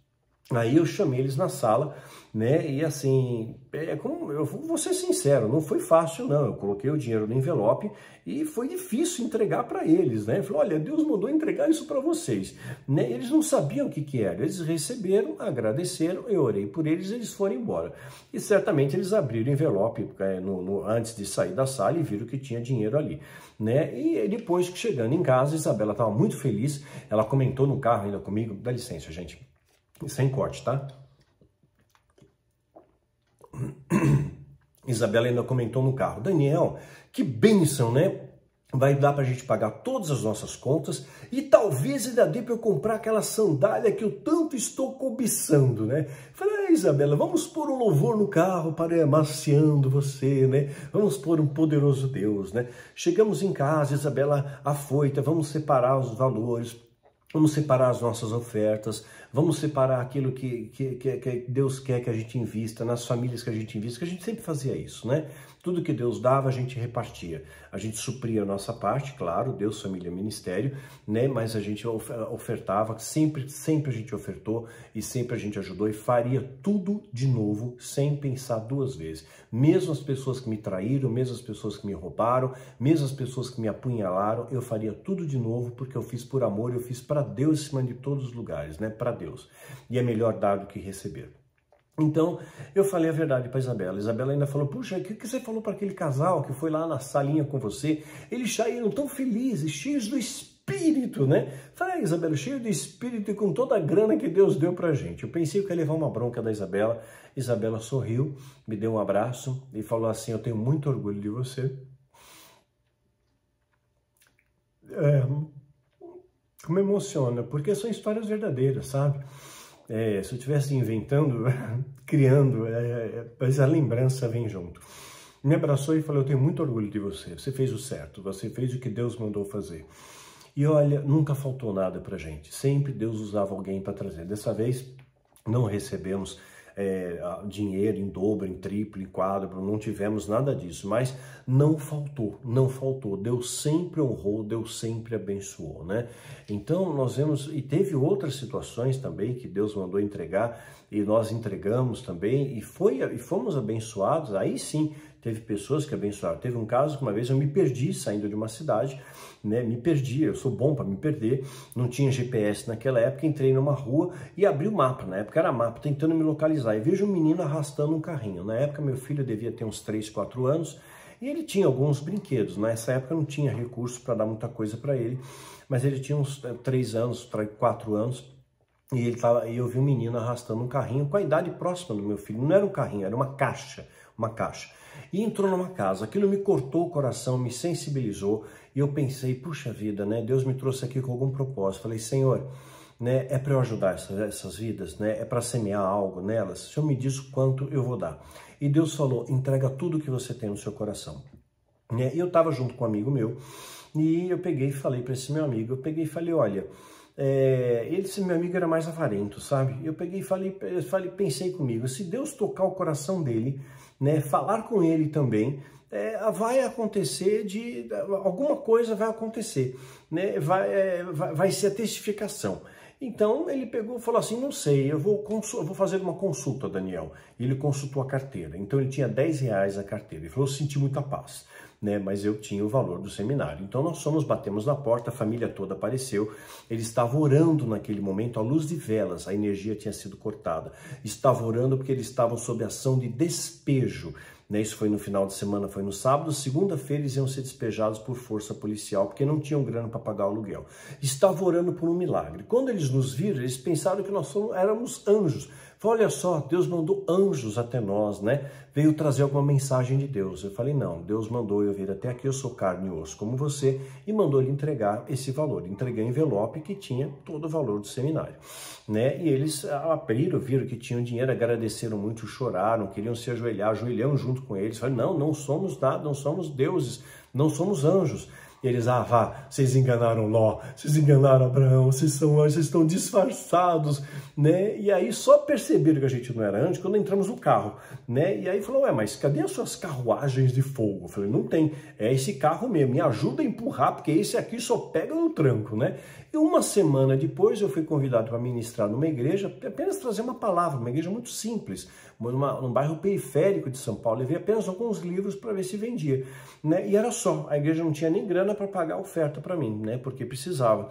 Aí eu chamei eles na sala, né, e assim, eu vou ser sincero, não foi fácil não, eu coloquei o dinheiro no envelope e foi difícil entregar para eles, né, eu falei, olha, Deus mandou entregar isso para vocês, né, eles não sabiam o que era, eles receberam, agradeceram, eu orei por eles, eles foram embora, e certamente eles abriram o envelope antes de sair da sala e viram que tinha dinheiro ali, né, e depois que chegando em casa, Isabela estava muito feliz, ela comentou no carro ainda comigo, dá licença, gente, sem corte, tá? Isabela ainda comentou no carro, Daniel, que bênção, né? Vai dar pra gente pagar todas as nossas contas e talvez ainda dê para eu comprar aquela sandália que eu tanto estou cobiçando, né? Falei, Isabela, vamos pôr um louvor no carro para amaciando você, né? Vamos pôr um poderoso Deus, né? Chegamos em casa, Isabela afoita, vamos separar os valores, vamos separar as nossas ofertas, vamos separar aquilo que Deus quer que a gente invista, nas famílias que a gente invista, que a gente sempre fazia isso, né? Tudo que Deus dava, a gente repartia. A gente supria a nossa parte, claro, Deus, família, ministério, né? Mas a gente ofertava, sempre a gente ofertou e sempre a gente ajudou e faria tudo de novo, sem pensar duas vezes. Mesmo as pessoas que me traíram, mesmo as pessoas que me roubaram, mesmo as pessoas que me apunhalaram, eu faria tudo de novo porque eu fiz por amor, eu fiz para Deus em cima de todos os lugares, né? Para Deus. E é melhor dar do que receber. Então, eu falei a verdade para Isabela. Isabela ainda falou, puxa, o que você falou para aquele casal que foi lá na salinha com você? Eles saíram tão felizes, cheios do Espírito, né? Falei, Isabela, cheio do Espírito e com toda a grana que Deus deu pra gente. Eu pensei que eu ia levar uma bronca da Isabela. Isabela sorriu, me deu um abraço e falou assim, eu tenho muito orgulho de você. Me emociona, porque são histórias verdadeiras, sabe? Se eu estivesse inventando, criando, mas a lembrança vem junto. Me abraçou e falou, eu tenho muito orgulho de você, você fez o certo, você fez o que Deus mandou fazer. E olha, nunca faltou nada pra gente, sempre Deus usava alguém para trazer. Dessa vez, não recebemos dinheiro em dobro, em triplo, em quádruplo, não tivemos nada disso, mas não faltou, Deus sempre honrou, Deus sempre abençoou, né? Então nós vemos, e teve outras situações também que Deus mandou entregar, e nós entregamos também, e fomos abençoados, aí sim, teve pessoas que abençoaram. Teve um caso que uma vez eu me perdi saindo de uma cidade, né? Me perdi, eu sou bom para me perder, não tinha GPS naquela época, entrei numa rua e abri o mapa, na época era mapa, tentando me localizar, e vejo um menino arrastando um carrinho. Na época meu filho devia ter uns 3, 4 anos, e ele tinha alguns brinquedos. Nessa época não tinha recurso para dar muita coisa para ele, mas ele tinha uns 3 anos, 4 anos, e eu vi um menino arrastando um carrinho com a idade próxima do meu filho. Não era um carrinho, era uma caixa. E entrou numa casa. Aquilo me cortou o coração, me sensibilizou, e eu pensei, puxa vida, né? Deus me trouxe aqui com algum propósito. Falei, Senhor, né? É para eu ajudar essas vidas, né? É para semear algo nelas. O Senhor me diz o quanto eu vou dar. E Deus falou, entrega tudo que você tem no seu coração. E eu estava junto com um amigo meu, e eu peguei e falei para esse meu amigo, olha, esse meu amigo era mais avarento, sabe? Eu peguei e pensei comigo, se Deus tocar o coração dele, né, falar com ele também, vai acontecer, alguma coisa vai acontecer, né? Vai ser a testificação. Então ele pegou e falou assim, não sei, eu vou fazer uma consulta, Daniel. Ele consultou a carteira, então ele tinha R$10 a carteira, ele falou, eu senti muita paz. né? Mas eu tinha o valor do seminário. Então nós batemos na porta, a família toda apareceu, eles estavam orando naquele momento à luz de velas, a energia tinha sido cortada. Estavam orando porque eles estavam sob ação de despejo. Isso foi no final de semana, foi no sábado. Segunda-feira eles iam ser despejados por força policial, porque não tinham grana para pagar o aluguel. Estavam orando por um milagre. Quando eles nos viram, eles pensaram que nós éramos anjos. Olha só, Deus mandou anjos até nós, né? Veio trazer alguma mensagem de Deus. Eu falei, não, Deus mandou eu vir até aqui, eu sou carne e osso como você, e mandou ele entregar esse valor. Entreguei um envelope que tinha todo o valor do seminário, né? E eles abriram, viram que tinham dinheiro, agradeceram muito, choraram, queriam se ajoelhar, ajoelhamos junto com eles. Falei, não, não somos nada, não somos deuses, não somos anjos. E eles, vocês enganaram Ló, vocês enganaram Abraão, vocês são anjos, vocês estão disfarçados, né? E aí só perceberam que a gente não era anjo quando entramos no carro, né? E aí falou, mas cadê as suas carruagens de fogo? Eu falei, não tem, é esse carro mesmo, me ajuda a empurrar, porque esse aqui só pega no tranco, né? E uma semana depois eu fui convidado para ministrar numa igreja, apenas trazer uma palavra, uma igreja muito simples, num bairro periférico de São Paulo. Levei apenas alguns livros para ver se vendia, né? E era só, a igreja não tinha nem grana para pagar a oferta para mim, né? Porque precisava.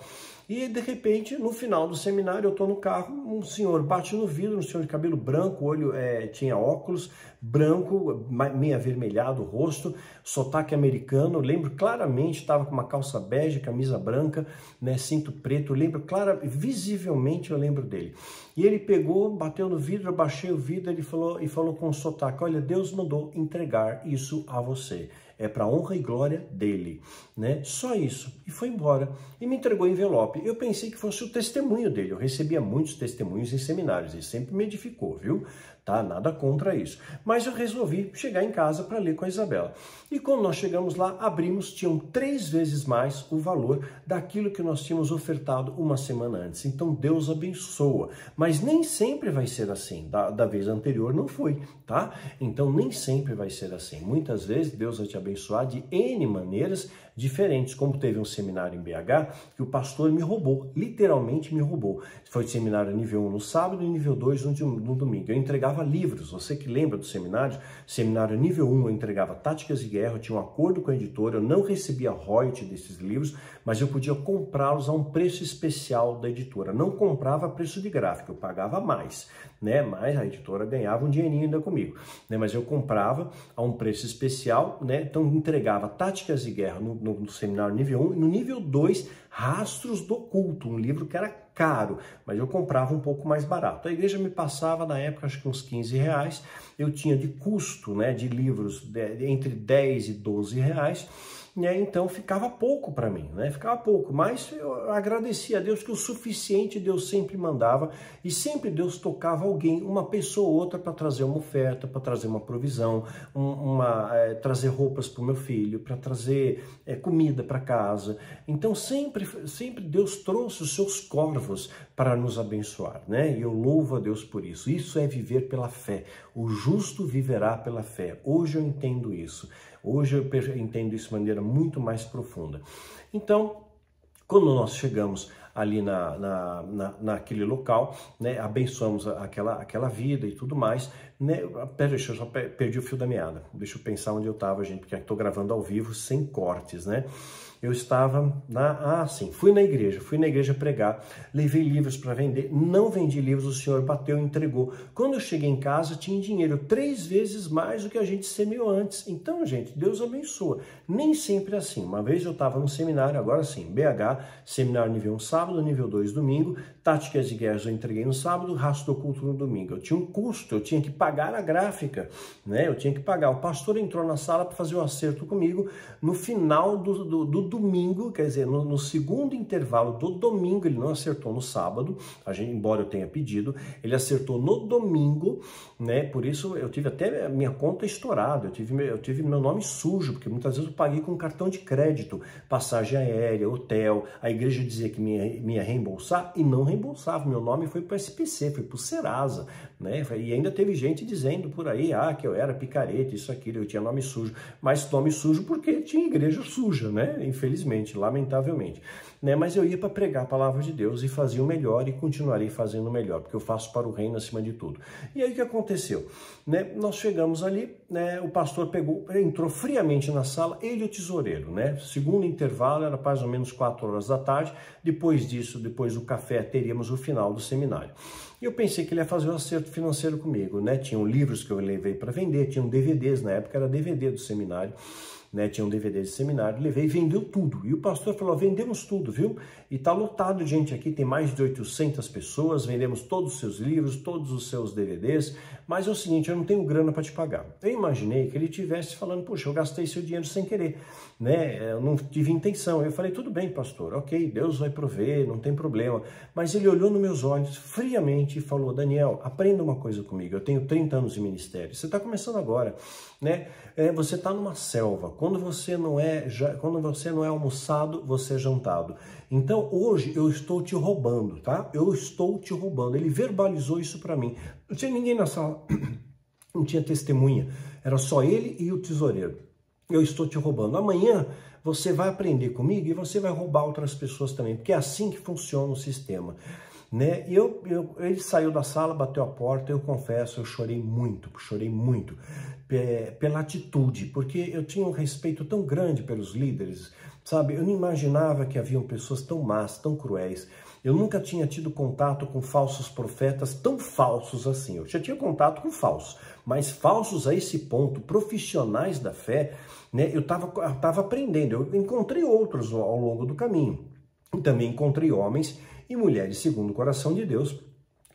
E de repente, no final do seminário, eu estou no carro, um senhor bate no vidro, um senhor de cabelo branco, olho, tinha óculos, branco, meio avermelhado o rosto, sotaque americano, lembro claramente, estava com uma calça bege, camisa branca, né, cinto preto, lembro visivelmente eu lembro dele. E ele pegou, bateu no vidro, eu baixei o vidro, ele falou com sotaque, olha, Deus mandou entregar isso a você. É para honra e glória dele, né? Só isso. E foi embora. E me entregou o envelope. Eu pensei que fosse o testemunho dele. Eu recebia muitos testemunhos em seminários e sempre me edificou, viu? Tá? Nada contra isso. Mas eu resolvi chegar em casa para ler com a Isabela. E quando nós chegamos lá, abrimos, tinham 3 vezes mais o valor daquilo que nós tínhamos ofertado uma semana antes. Então Deus abençoa. Mas nem sempre vai ser assim. Da vez anterior não foi, tá? Então nem sempre vai ser assim. Muitas vezes Deus vai te abençoar de N maneiras diferentes, como teve um seminário em BH que o pastor me roubou, literalmente me roubou. Foi seminário nível 1 no sábado e nível 2 no domingo. Eu entregava livros, você que lembra do seminário nível 1 eu entregava Táticas de Guerra, eu tinha um acordo com a editora, eu não recebia royalty desses livros, mas eu podia comprá-los a um preço especial da editora. Não comprava a preço de gráfica, eu pagava mais, né? Mas a editora ganhava um dinheirinho ainda comigo, né? Mas eu comprava a um preço especial, né? Então entregava Táticas de Guerra no seminário nível 1 e no nível 2, Rastros do Culto, um livro que era caro, mas eu comprava um pouco mais barato. A igreja me passava na época acho que uns 15 reais, eu tinha de custo, né, de livros entre 10 e 12 reais, né, então ficava pouco para mim, né, ficava pouco, mas eu agradecia a Deus que o suficiente Deus sempre mandava e sempre Deus tocava alguém, uma pessoa ou outra para trazer uma oferta, para trazer uma provisão, trazer roupas para o meu filho, para trazer comida para casa. Então sempre Deus trouxe os seus corvos para nos abençoar, né? E eu louvo a Deus por isso. Isso é viver pela fé. O justo viverá pela fé. Hoje eu entendo isso. Hoje eu entendo isso de maneira muito mais profunda. Então, quando nós chegamos ali naquele local, né, abençoamos aquela vida e tudo mais, né? Deixa eu só perdi o fio da meada. Deixa eu pensar onde eu estava, gente, porque estou gravando ao vivo sem cortes, né? Eu estava fui na igreja pregar, levei livros para vender, não vendi livros, o senhor bateu e entregou. Quando eu cheguei em casa, tinha dinheiro 3 vezes mais do que a gente semeou antes. Então, gente, Deus abençoa. Nem sempre é assim. Uma vez eu estava no seminário, agora sim, BH, seminário nível 1 sábado, nível 2 domingo, Táticas de Guerra eu entreguei no sábado, Rastro do Culto no domingo. Eu tinha um custo, eu tinha que pagar a gráfica, né? Eu tinha que pagar. O pastor entrou na sala para fazer o acerto comigo no final do domingo, quer dizer, no segundo intervalo do domingo, ele não acertou no sábado, embora eu tenha pedido, ele acertou no domingo, né? Por isso eu tive até minha conta estourada, eu tive meu nome sujo, porque muitas vezes eu paguei com cartão de crédito, passagem aérea, hotel, a igreja dizia que me ia reembolsar e não reembolsava, meu nome foi para o SPC, foi para o Serasa, né? E ainda teve gente dizendo por aí, que eu era picareta, isso, aquilo, eu tinha nome sujo, mas nome sujo porque tinha igreja suja, né? Enfim, infelizmente, lamentavelmente, né? Mas eu ia para pregar a palavra de Deus e fazia o melhor e continuarei fazendo o melhor, porque eu faço para o reino acima de tudo. E aí o que aconteceu? Né? Nós chegamos ali, né? O pastor entrou friamente na sala, ele e o tesoureiro, né? Segundo intervalo, era mais ou menos 4 horas da tarde. Depois disso, depois do café, teríamos o final do seminário. E eu pensei que ele ia fazer um acerto financeiro comigo, né? Tinham livros que eu levei para vender, tinham DVDs, na época era DVD do seminário, né? Tinha um DVD de seminário, levei e vendeu tudo. E o pastor falou, vendemos tudo, viu? E tá lotado de gente aqui, tem mais de 800 pessoas, vendemos todos os seus livros, todos os seus DVDs, mas é o seguinte, eu não tenho grana para te pagar. Eu imaginei que ele estivesse falando, puxa, eu gastei seu dinheiro sem querer, né? Eu não tive intenção. Eu falei, tudo bem, pastor, ok, Deus vai prover, não tem problema. Mas ele olhou nos meus olhos friamente e falou, Daniel, aprenda uma coisa comigo, eu tenho 30 anos de ministério, você está começando agora, né? Você está numa selva, quando você não é almoçado, você é jantado. Então, hoje eu estou te roubando, tá? Eu estou te roubando. Ele verbalizou isso para mim. Não tinha ninguém na sala, não tinha testemunha. Era só ele e o tesoureiro. Eu estou te roubando. Amanhã você vai aprender comigo e você vai roubar outras pessoas também, porque é assim que funciona o sistema. Né? Ele saiu da sala, bateu a porta, eu confesso, eu chorei muito pela atitude, porque eu tinha um respeito tão grande pelos líderes, sabe? Eu não imaginava que haviam pessoas tão más, tão cruéis. Eu nunca tinha tido contato com falsos profetas tão falsos assim. Eu já tinha contato com falsos, mas falsos a esse ponto, profissionais da fé, né? Eu tava aprendendo. Eu encontrei outros ao longo do caminho. E também encontrei homens e mulheres segundo o coração de Deus,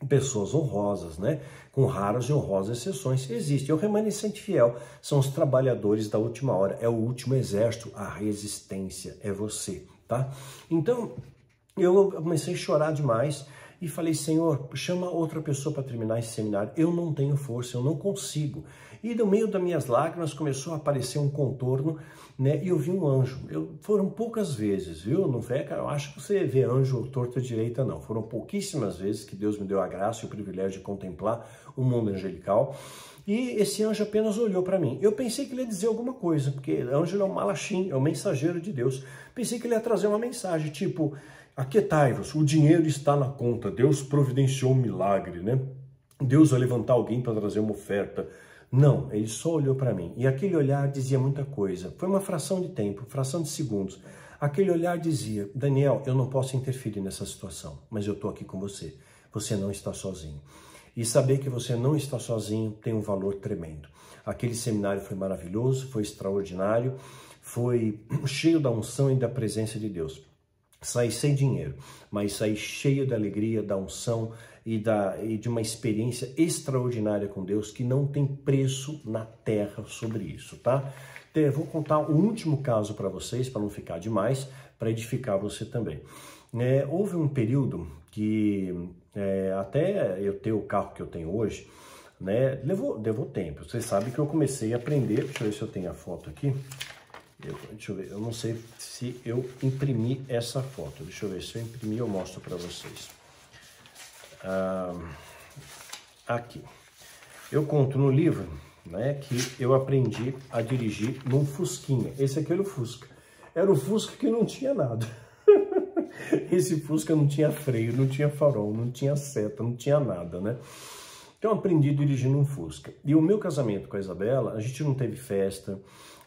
pessoas honrosas, né? Com raras e honrosas exceções. Existe. O remanescente fiel são os trabalhadores da última hora. É o último exército. A resistência é você, tá? Então, eu comecei a chorar demais e falei, Senhor, chama outra pessoa para terminar esse seminário. Eu não tenho força, eu não consigo. E no meio das minhas lágrimas começou a aparecer um contorno, né? E eu vi um anjo. Foram poucas vezes, viu? Não foi, cara, eu acho que você vê anjo torto à direita, não. Foram pouquíssimas vezes que Deus me deu a graça e o privilégio de contemplar o mundo angelical. E esse anjo apenas olhou para mim. Eu pensei que ele ia dizer alguma coisa, porque anjo é um malachim, é um mensageiro de Deus. Pensei que ele ia trazer uma mensagem, tipo, aquietai-vos, o dinheiro está na conta, Deus providenciou um milagre, né? Deus vai levantar alguém para trazer uma oferta. Não, ele só olhou para mim. E aquele olhar dizia muita coisa. Foi uma fração de tempo, fração de segundos. Aquele olhar dizia, Daniel, eu não posso interferir nessa situação, mas eu estou aqui com você. Você não está sozinho. E saber que você não está sozinho tem um valor tremendo. Aquele seminário foi maravilhoso, foi extraordinário, foi cheio da unção e da presença de Deus. Saí sem dinheiro, mas saí cheio da alegria, da unção e de uma experiência extraordinária com Deus que não tem preço na terra sobre isso, tá? Então, eu vou contar um último caso para vocês, para não ficar demais, para edificar você também. Houve um período que até eu ter o carro que eu tenho hoje, né, levou tempo. Vocês sabem que eu comecei a aprender, deixa eu ver se eu tenho a foto aqui. Deixa eu ver, eu não sei se eu imprimi essa foto. Deixa eu ver, se eu imprimir eu mostro para vocês. Aqui. Eu conto no livro, né, que eu aprendi a dirigir num Fusquinha. Esse aqui era o Fusca. Era o Fusca que não tinha nada. Esse Fusca não tinha freio, não tinha farol, não tinha seta, não tinha nada, né? Então eu aprendi dirigindo um Fusca. E o meu casamento com a Isabela, a gente não teve festa.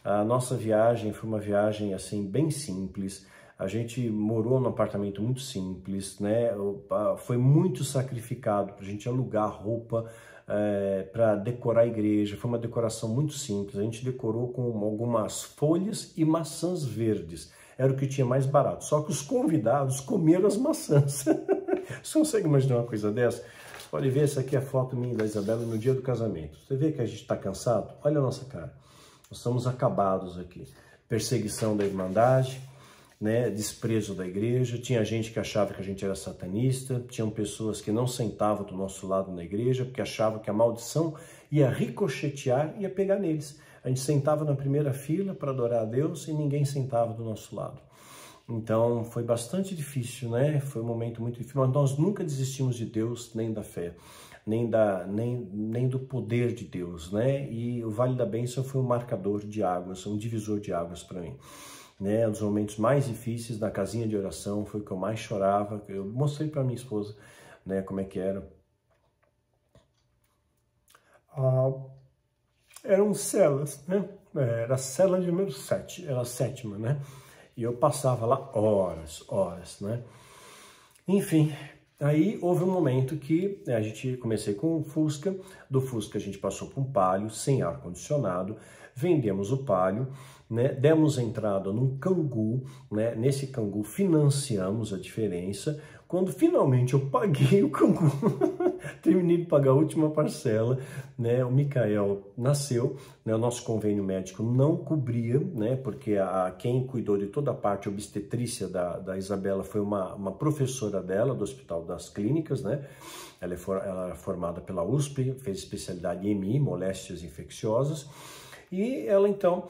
A nossa viagem foi uma viagem assim bem simples. A gente morou num apartamento muito simples, né? Foi muito sacrificado para a gente alugar roupa para decorar a igreja. Foi uma decoração muito simples. A gente decorou com algumas folhas e maçãs verdes. Era o que tinha mais barato. Só que os convidados comeram as maçãs. Você consegue imaginar uma coisa dessa? Pode ver, essa aqui é a foto minha e da Isabela no dia do casamento. Você vê que a gente está cansado? Olha a nossa cara. Nós estamos acabados aqui. Perseguição da Irmandade, né? Desprezo da igreja. Tinha gente que achava que a gente era satanista. Tinham pessoas que não sentavam do nosso lado na igreja porque achavam que a maldição ia ricochetear e ia pegar neles. A gente sentava na primeira fila para adorar a Deus e ninguém sentava do nosso lado. Então foi bastante difícil, né? Foi um momento muito difícil, mas nós nunca desistimos de Deus, nem da fé, nem do poder de Deus, né? E o Vale da Bênção foi um marcador de águas, um divisor de águas para mim. né? Um dos momentos mais difíceis na casinha de oração, foi o que eu mais chorava. Eu mostrei para minha esposa, né, como é que era. Eram celas, né? Era a cela de número 7, era a 7ª, né? E eu passava lá horas, né? Enfim, aí houve um momento que comecei com o Fusca, do Fusca a gente passou para um Palio, sem ar-condicionado, vendemos o Palio, né? Demos entrada num Kangoo, né? Nesse Kangoo financiamos a diferença. Quando finalmente eu paguei o Kangoo, terminei de pagar a última parcela, né? O Micael nasceu, né? O nosso convênio médico não cobria, né? Porque quem cuidou de toda a parte obstetrícia da Isabela foi uma professora dela, do Hospital das Clínicas, né? Ela era formada pela USP, fez especialidade em EMI, moléstias infecciosas, e ela então,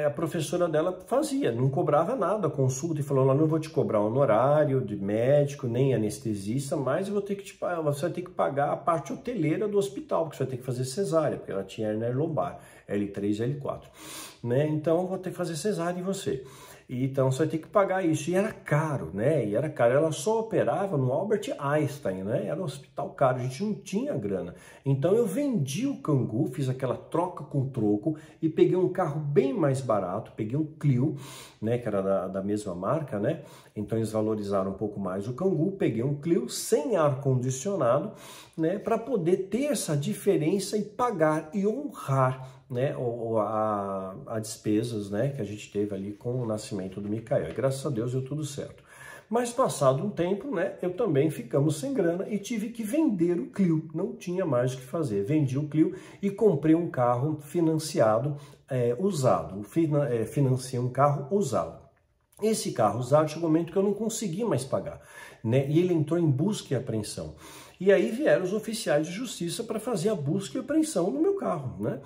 a professora dela fazia, não cobrava nada, consulta, e falou, não vou te cobrar honorário de médico, nem anestesista, mas você vai ter que pagar a parte hoteleira do hospital, porque você vai ter que fazer cesárea, porque ela tinha hernia lombar, L3 e L4, né? Então, vou ter que fazer cesárea em você. Então, você vai ter que pagar isso. E era caro, né? E era caro. Ela só operava no Albert Einstein, né? Era um hospital caro, a gente não tinha grana. Então, eu vendi o Kangoo, fiz aquela troca com troco e peguei um carro bem mais barato, peguei um Clio, né? Que era da mesma marca, né? Então, eles valorizaram um pouco mais o Kangoo, peguei um Clio sem ar-condicionado, né? Para poder ter essa diferença e pagar e honrar, né, a despesas, né, que a gente teve ali com o nascimento do Micael. E graças a Deus deu tudo certo. Mas passado um tempo, né, eu também ficamos sem grana e tive que vender o Clio. Não tinha mais o que fazer. Vendi o Clio e comprei um carro financiado, usado. Financiei um carro usado. Esse carro usado chegou um momento que eu não consegui mais pagar, né, e ele entrou em busca e apreensão. E aí vieram os oficiais de justiça para fazer a busca e apreensão no meu carro, né?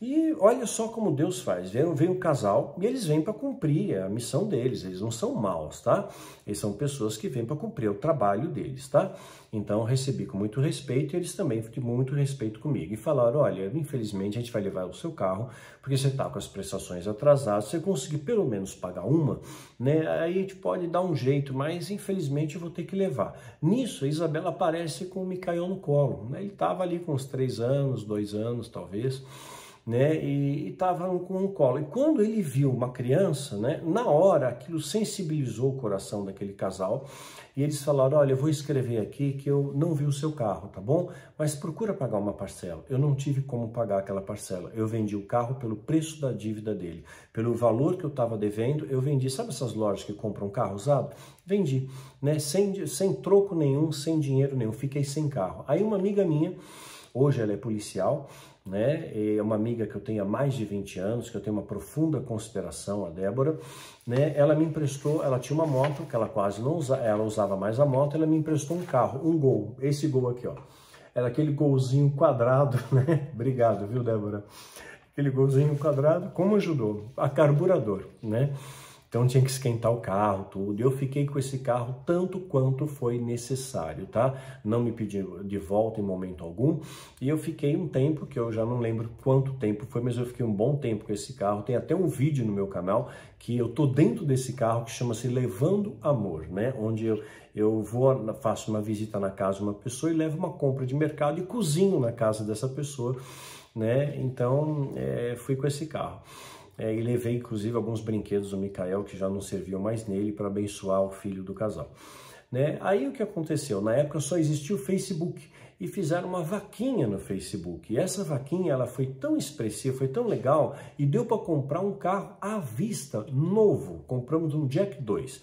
E olha só como Deus faz. Vem um casal e eles vêm para cumprir a missão deles. Eles não são maus, tá? Eles são pessoas que vêm para cumprir o trabalho deles, tá? Então eu recebi com muito respeito e eles também com muito respeito comigo. E falaram, olha, infelizmente a gente vai levar o seu carro porque você está com as prestações atrasadas. Se você conseguir pelo menos pagar uma, né? Aí a gente pode dar um jeito, mas infelizmente eu vou ter que levar. Nisso, a Isabela aparece com o Micael no colo, né? Ele estava ali com uns 3 anos, 2 anos talvez, né, e estava com um colo. E quando ele viu uma criança, né, na hora aquilo sensibilizou o coração daquele casal, e eles falaram, olha, eu vou escrever aqui que eu não vi o seu carro, tá bom? Mas procura pagar uma parcela. Eu não tive como pagar aquela parcela. Eu vendi o carro pelo preço da dívida dele. Pelo valor que eu estava devendo, eu vendi. Sabe essas lojas que compram carro usado? Vendi, né, sem troco nenhum, sem dinheiro nenhum. Fiquei sem carro. Aí uma amiga minha, hoje ela é policial, né? É uma amiga que eu tenho há mais de 20 anos, que eu tenho uma profunda consideração, a Débora, né? Ela me emprestou, ela tinha uma moto que ela quase não usava, ela usava mais a moto, ela me emprestou um carro, um Gol, esse Gol aqui, ó. Era aquele golzinho quadrado, né? Obrigado, viu, Débora? Aquele golzinho quadrado, como ajudou? A carburador, né? Então tinha que esquentar o carro, tudo. Eu fiquei com esse carro tanto quanto foi necessário, tá? Não me pediu de volta em momento algum. E eu fiquei um tempo, que eu já não lembro quanto tempo foi, mas eu fiquei um bom tempo com esse carro. Tem até um vídeo no meu canal que eu tô dentro desse carro que chama-se Levando Amor, né? Onde eu vou, faço uma visita na casa de uma pessoa e levo uma compra de mercado e cozinho na casa dessa pessoa, né? Então, fui com esse carro. E levei, inclusive, alguns brinquedos do Micael que já não serviam mais nele para abençoar o filho do casal. Né? Aí o que aconteceu? Na época só existia o Facebook e fizeram uma vaquinha no Facebook. E essa vaquinha ela foi tão expressiva, foi tão legal e deu para comprar um carro à vista, novo. Compramos um Jack 2.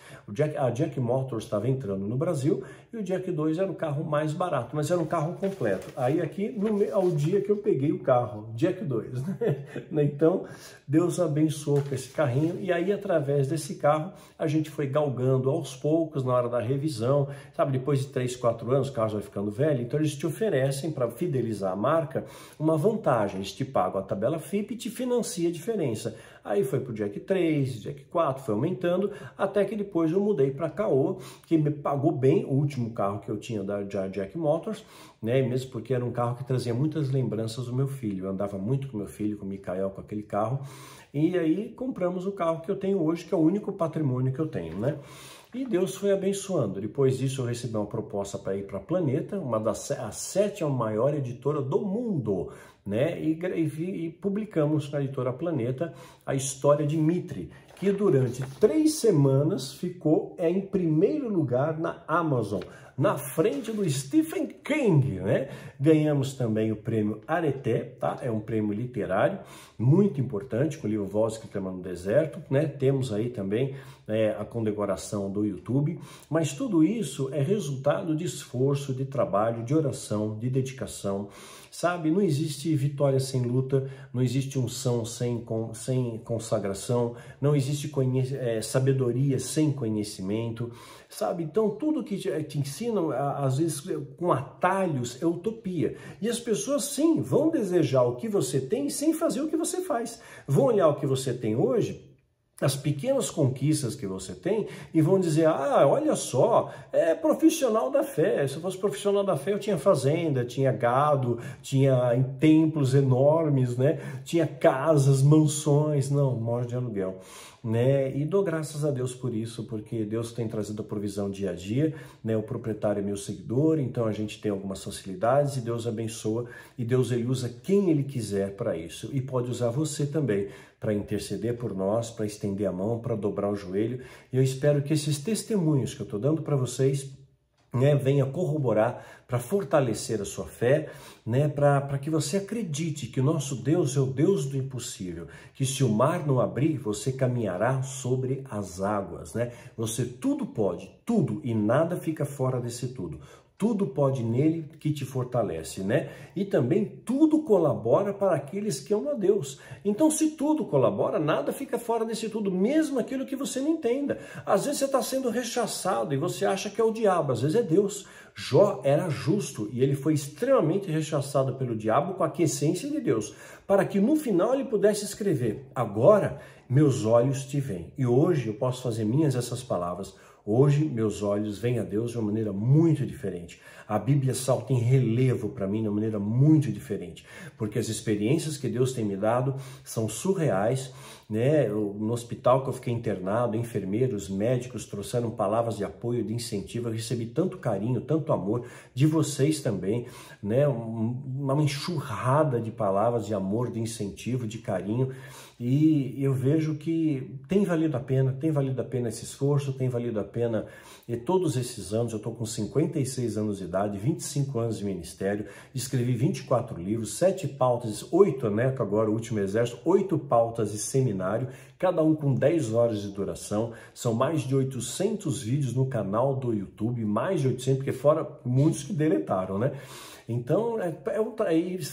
A Jack Motors estava entrando no Brasil e o Jack 2 era o carro mais barato, mas era um carro completo. Aí aqui, ao dia que eu peguei o carro, Jack 2, né? Então, Deus abençoou com esse carrinho e aí através desse carro a gente foi galgando aos poucos na hora da revisão, sabe? Depois de 3, 4 anos o carro vai ficando velho, então eles te oferecem para fidelizar a marca uma vantagem, eles te pagam a tabela FIP e te financia a diferença. Aí foi pro Jack 3, Jack 4, foi aumentando, até que depois eu mudei para Caoa, que me pagou bem, o último último carro que eu tinha da Jack Motors, né? Mesmo porque era um carro que trazia muitas lembranças do meu filho. Eu andava muito com meu filho, com o Mikael, com aquele carro. E aí compramos o carro que eu tenho hoje, que é o único patrimônio que eu tenho, né? E Deus foi abençoando. Depois disso eu recebi uma proposta para ir para a Planeta, a 7ª maior editora do mundo, né? E publicamos na editora Planeta a história de Mitri, que durante 3 semanas ficou em primeiro lugar na Amazon, na frente do Stephen King, né? Ganhamos também o prêmio Areté, tá? É um prêmio literário muito importante, com o livro Voz que Clama no Deserto, né? Temos aí também a condecoração do YouTube, mas tudo isso é resultado de esforço, de trabalho, de oração, de dedicação, sabe? Não existe vitória sem luta, não existe unção sem consagração, não existe sabedoria sem conhecimento, sabe? Então tudo que te ensinam, às vezes com atalhos, é utopia. E as pessoas sim, vão desejar o que você tem sem fazer o que você faz. Vão olhar o que você tem hoje, as pequenas conquistas que você tem, e vão dizer, ah, olha só, é profissional da fé. Se eu fosse profissional da fé, eu tinha fazenda, tinha gado, tinha templos enormes, né? Tinha casas, mansões. Não, moro de aluguel, né? E dou graças a Deus por isso, porque Deus tem trazido a provisão dia a dia, né? O proprietário é meu seguidor, então a gente tem algumas facilidades e Deus abençoa, e Deus ele usa quem ele quiser para isso, e pode usar você também para interceder por nós, para estender a mão, para dobrar o joelho. E eu espero que esses testemunhos que eu estou dando para vocês, né, venha corroborar para fortalecer a sua fé, né, para que você acredite que o nosso Deus é o Deus do impossível, que se o mar não abrir, você caminhará sobre as águas, né? Você tudo pode, tudo, e nada fica fora desse tudo. Tudo pode nele que te fortalece, né? E também tudo colabora para aqueles que amam a Deus. Então, se tudo colabora, nada fica fora desse tudo, mesmo aquilo que você não entenda. Às vezes você está sendo rechaçado e você acha que é o diabo, às vezes é Deus. Jó era justo e ele foi extremamente rechaçado pelo diabo com a aquiescência de Deus, para que no final ele pudesse escrever, agora meus olhos te veem. E hoje eu posso fazer minhas essas palavras. Hoje, meus olhos veem a Deus de uma maneira muito diferente. A Bíblia salta em relevo para mim de uma maneira muito diferente, porque as experiências que Deus tem me dado são surreais, né? No hospital que eu fiquei internado, enfermeiros, médicos trouxeram palavras de apoio, de incentivo. Eu recebi tanto carinho, tanto amor de vocês também, né? Uma enxurrada de palavras de amor, de incentivo, de carinho. E eu vejo que tem valido a pena esse esforço, tem valido a pena. E todos esses anos, eu estou com 56 anos de idade, 25 anos de ministério, escrevi 24 livros, 7 pautas, 8, né, agora o último exército, 8 pautas de seminário, cada um com 10 horas de duração. São mais de 800 vídeos no canal do YouTube, mais de 800, porque fora muitos que deletaram, né? Então,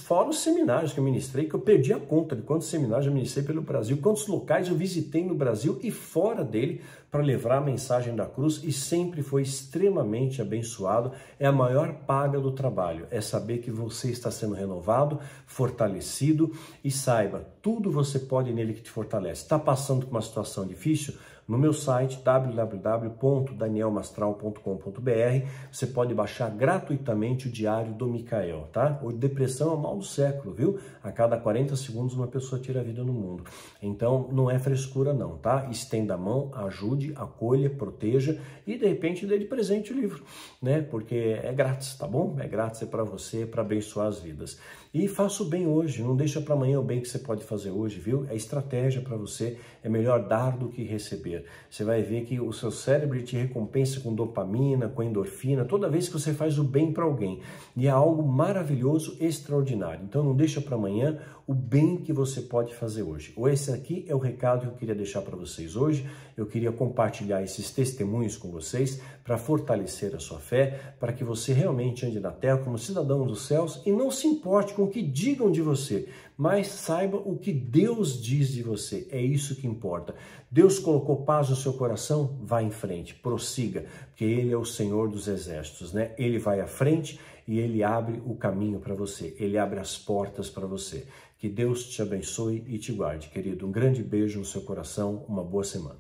fora os seminários que eu ministrei, que eu perdi a conta de quantos seminários eu ministrei pelo Brasil, quantos locais eu visitei no Brasil e fora dele para levar a mensagem da cruz, e sempre foi extremamente abençoado. É a maior paga do trabalho, é saber que você está sendo renovado, fortalecido, e saiba, tudo você pode nele que te fortalece. Está passando por uma situação difícil? No meu site www.danielmastral.com.br você pode baixar gratuitamente o Diário do Mikael, tá? O depressão é o mal do século, viu? A cada 40 segundos uma pessoa tira a vida no mundo. Então não é frescura não, tá? Estenda a mão, ajude, acolha, proteja e de repente dê de presente o livro, né? Porque é grátis, tá bom? É grátis, é para você, para abençoar as vidas. E faça o bem hoje, não deixa para amanhã o bem que você pode fazer hoje, viu? É estratégia para você, é melhor dar do que receber. Você vai ver que o seu cérebro te recompensa com dopamina, com endorfina, toda vez que você faz o bem para alguém. E é algo maravilhoso, extraordinário. Então não deixa para amanhã o bem que você pode fazer hoje. Esse aqui é o recado que eu queria deixar para vocês hoje. Eu queria compartilhar esses testemunhos com vocês para fortalecer a sua fé, para que você realmente ande na terra como cidadão dos céus e não se importe com o que digam de você, mas saiba o que Deus diz de você. É isso que importa. Deus colocou paz no seu coração? Vá em frente, prossiga, porque Ele é o Senhor dos exércitos, né? Ele vai à frente e Ele abre o caminho para você. Ele abre as portas para você. Que Deus te abençoe e te guarde, querido. Um grande beijo no seu coração, uma boa semana.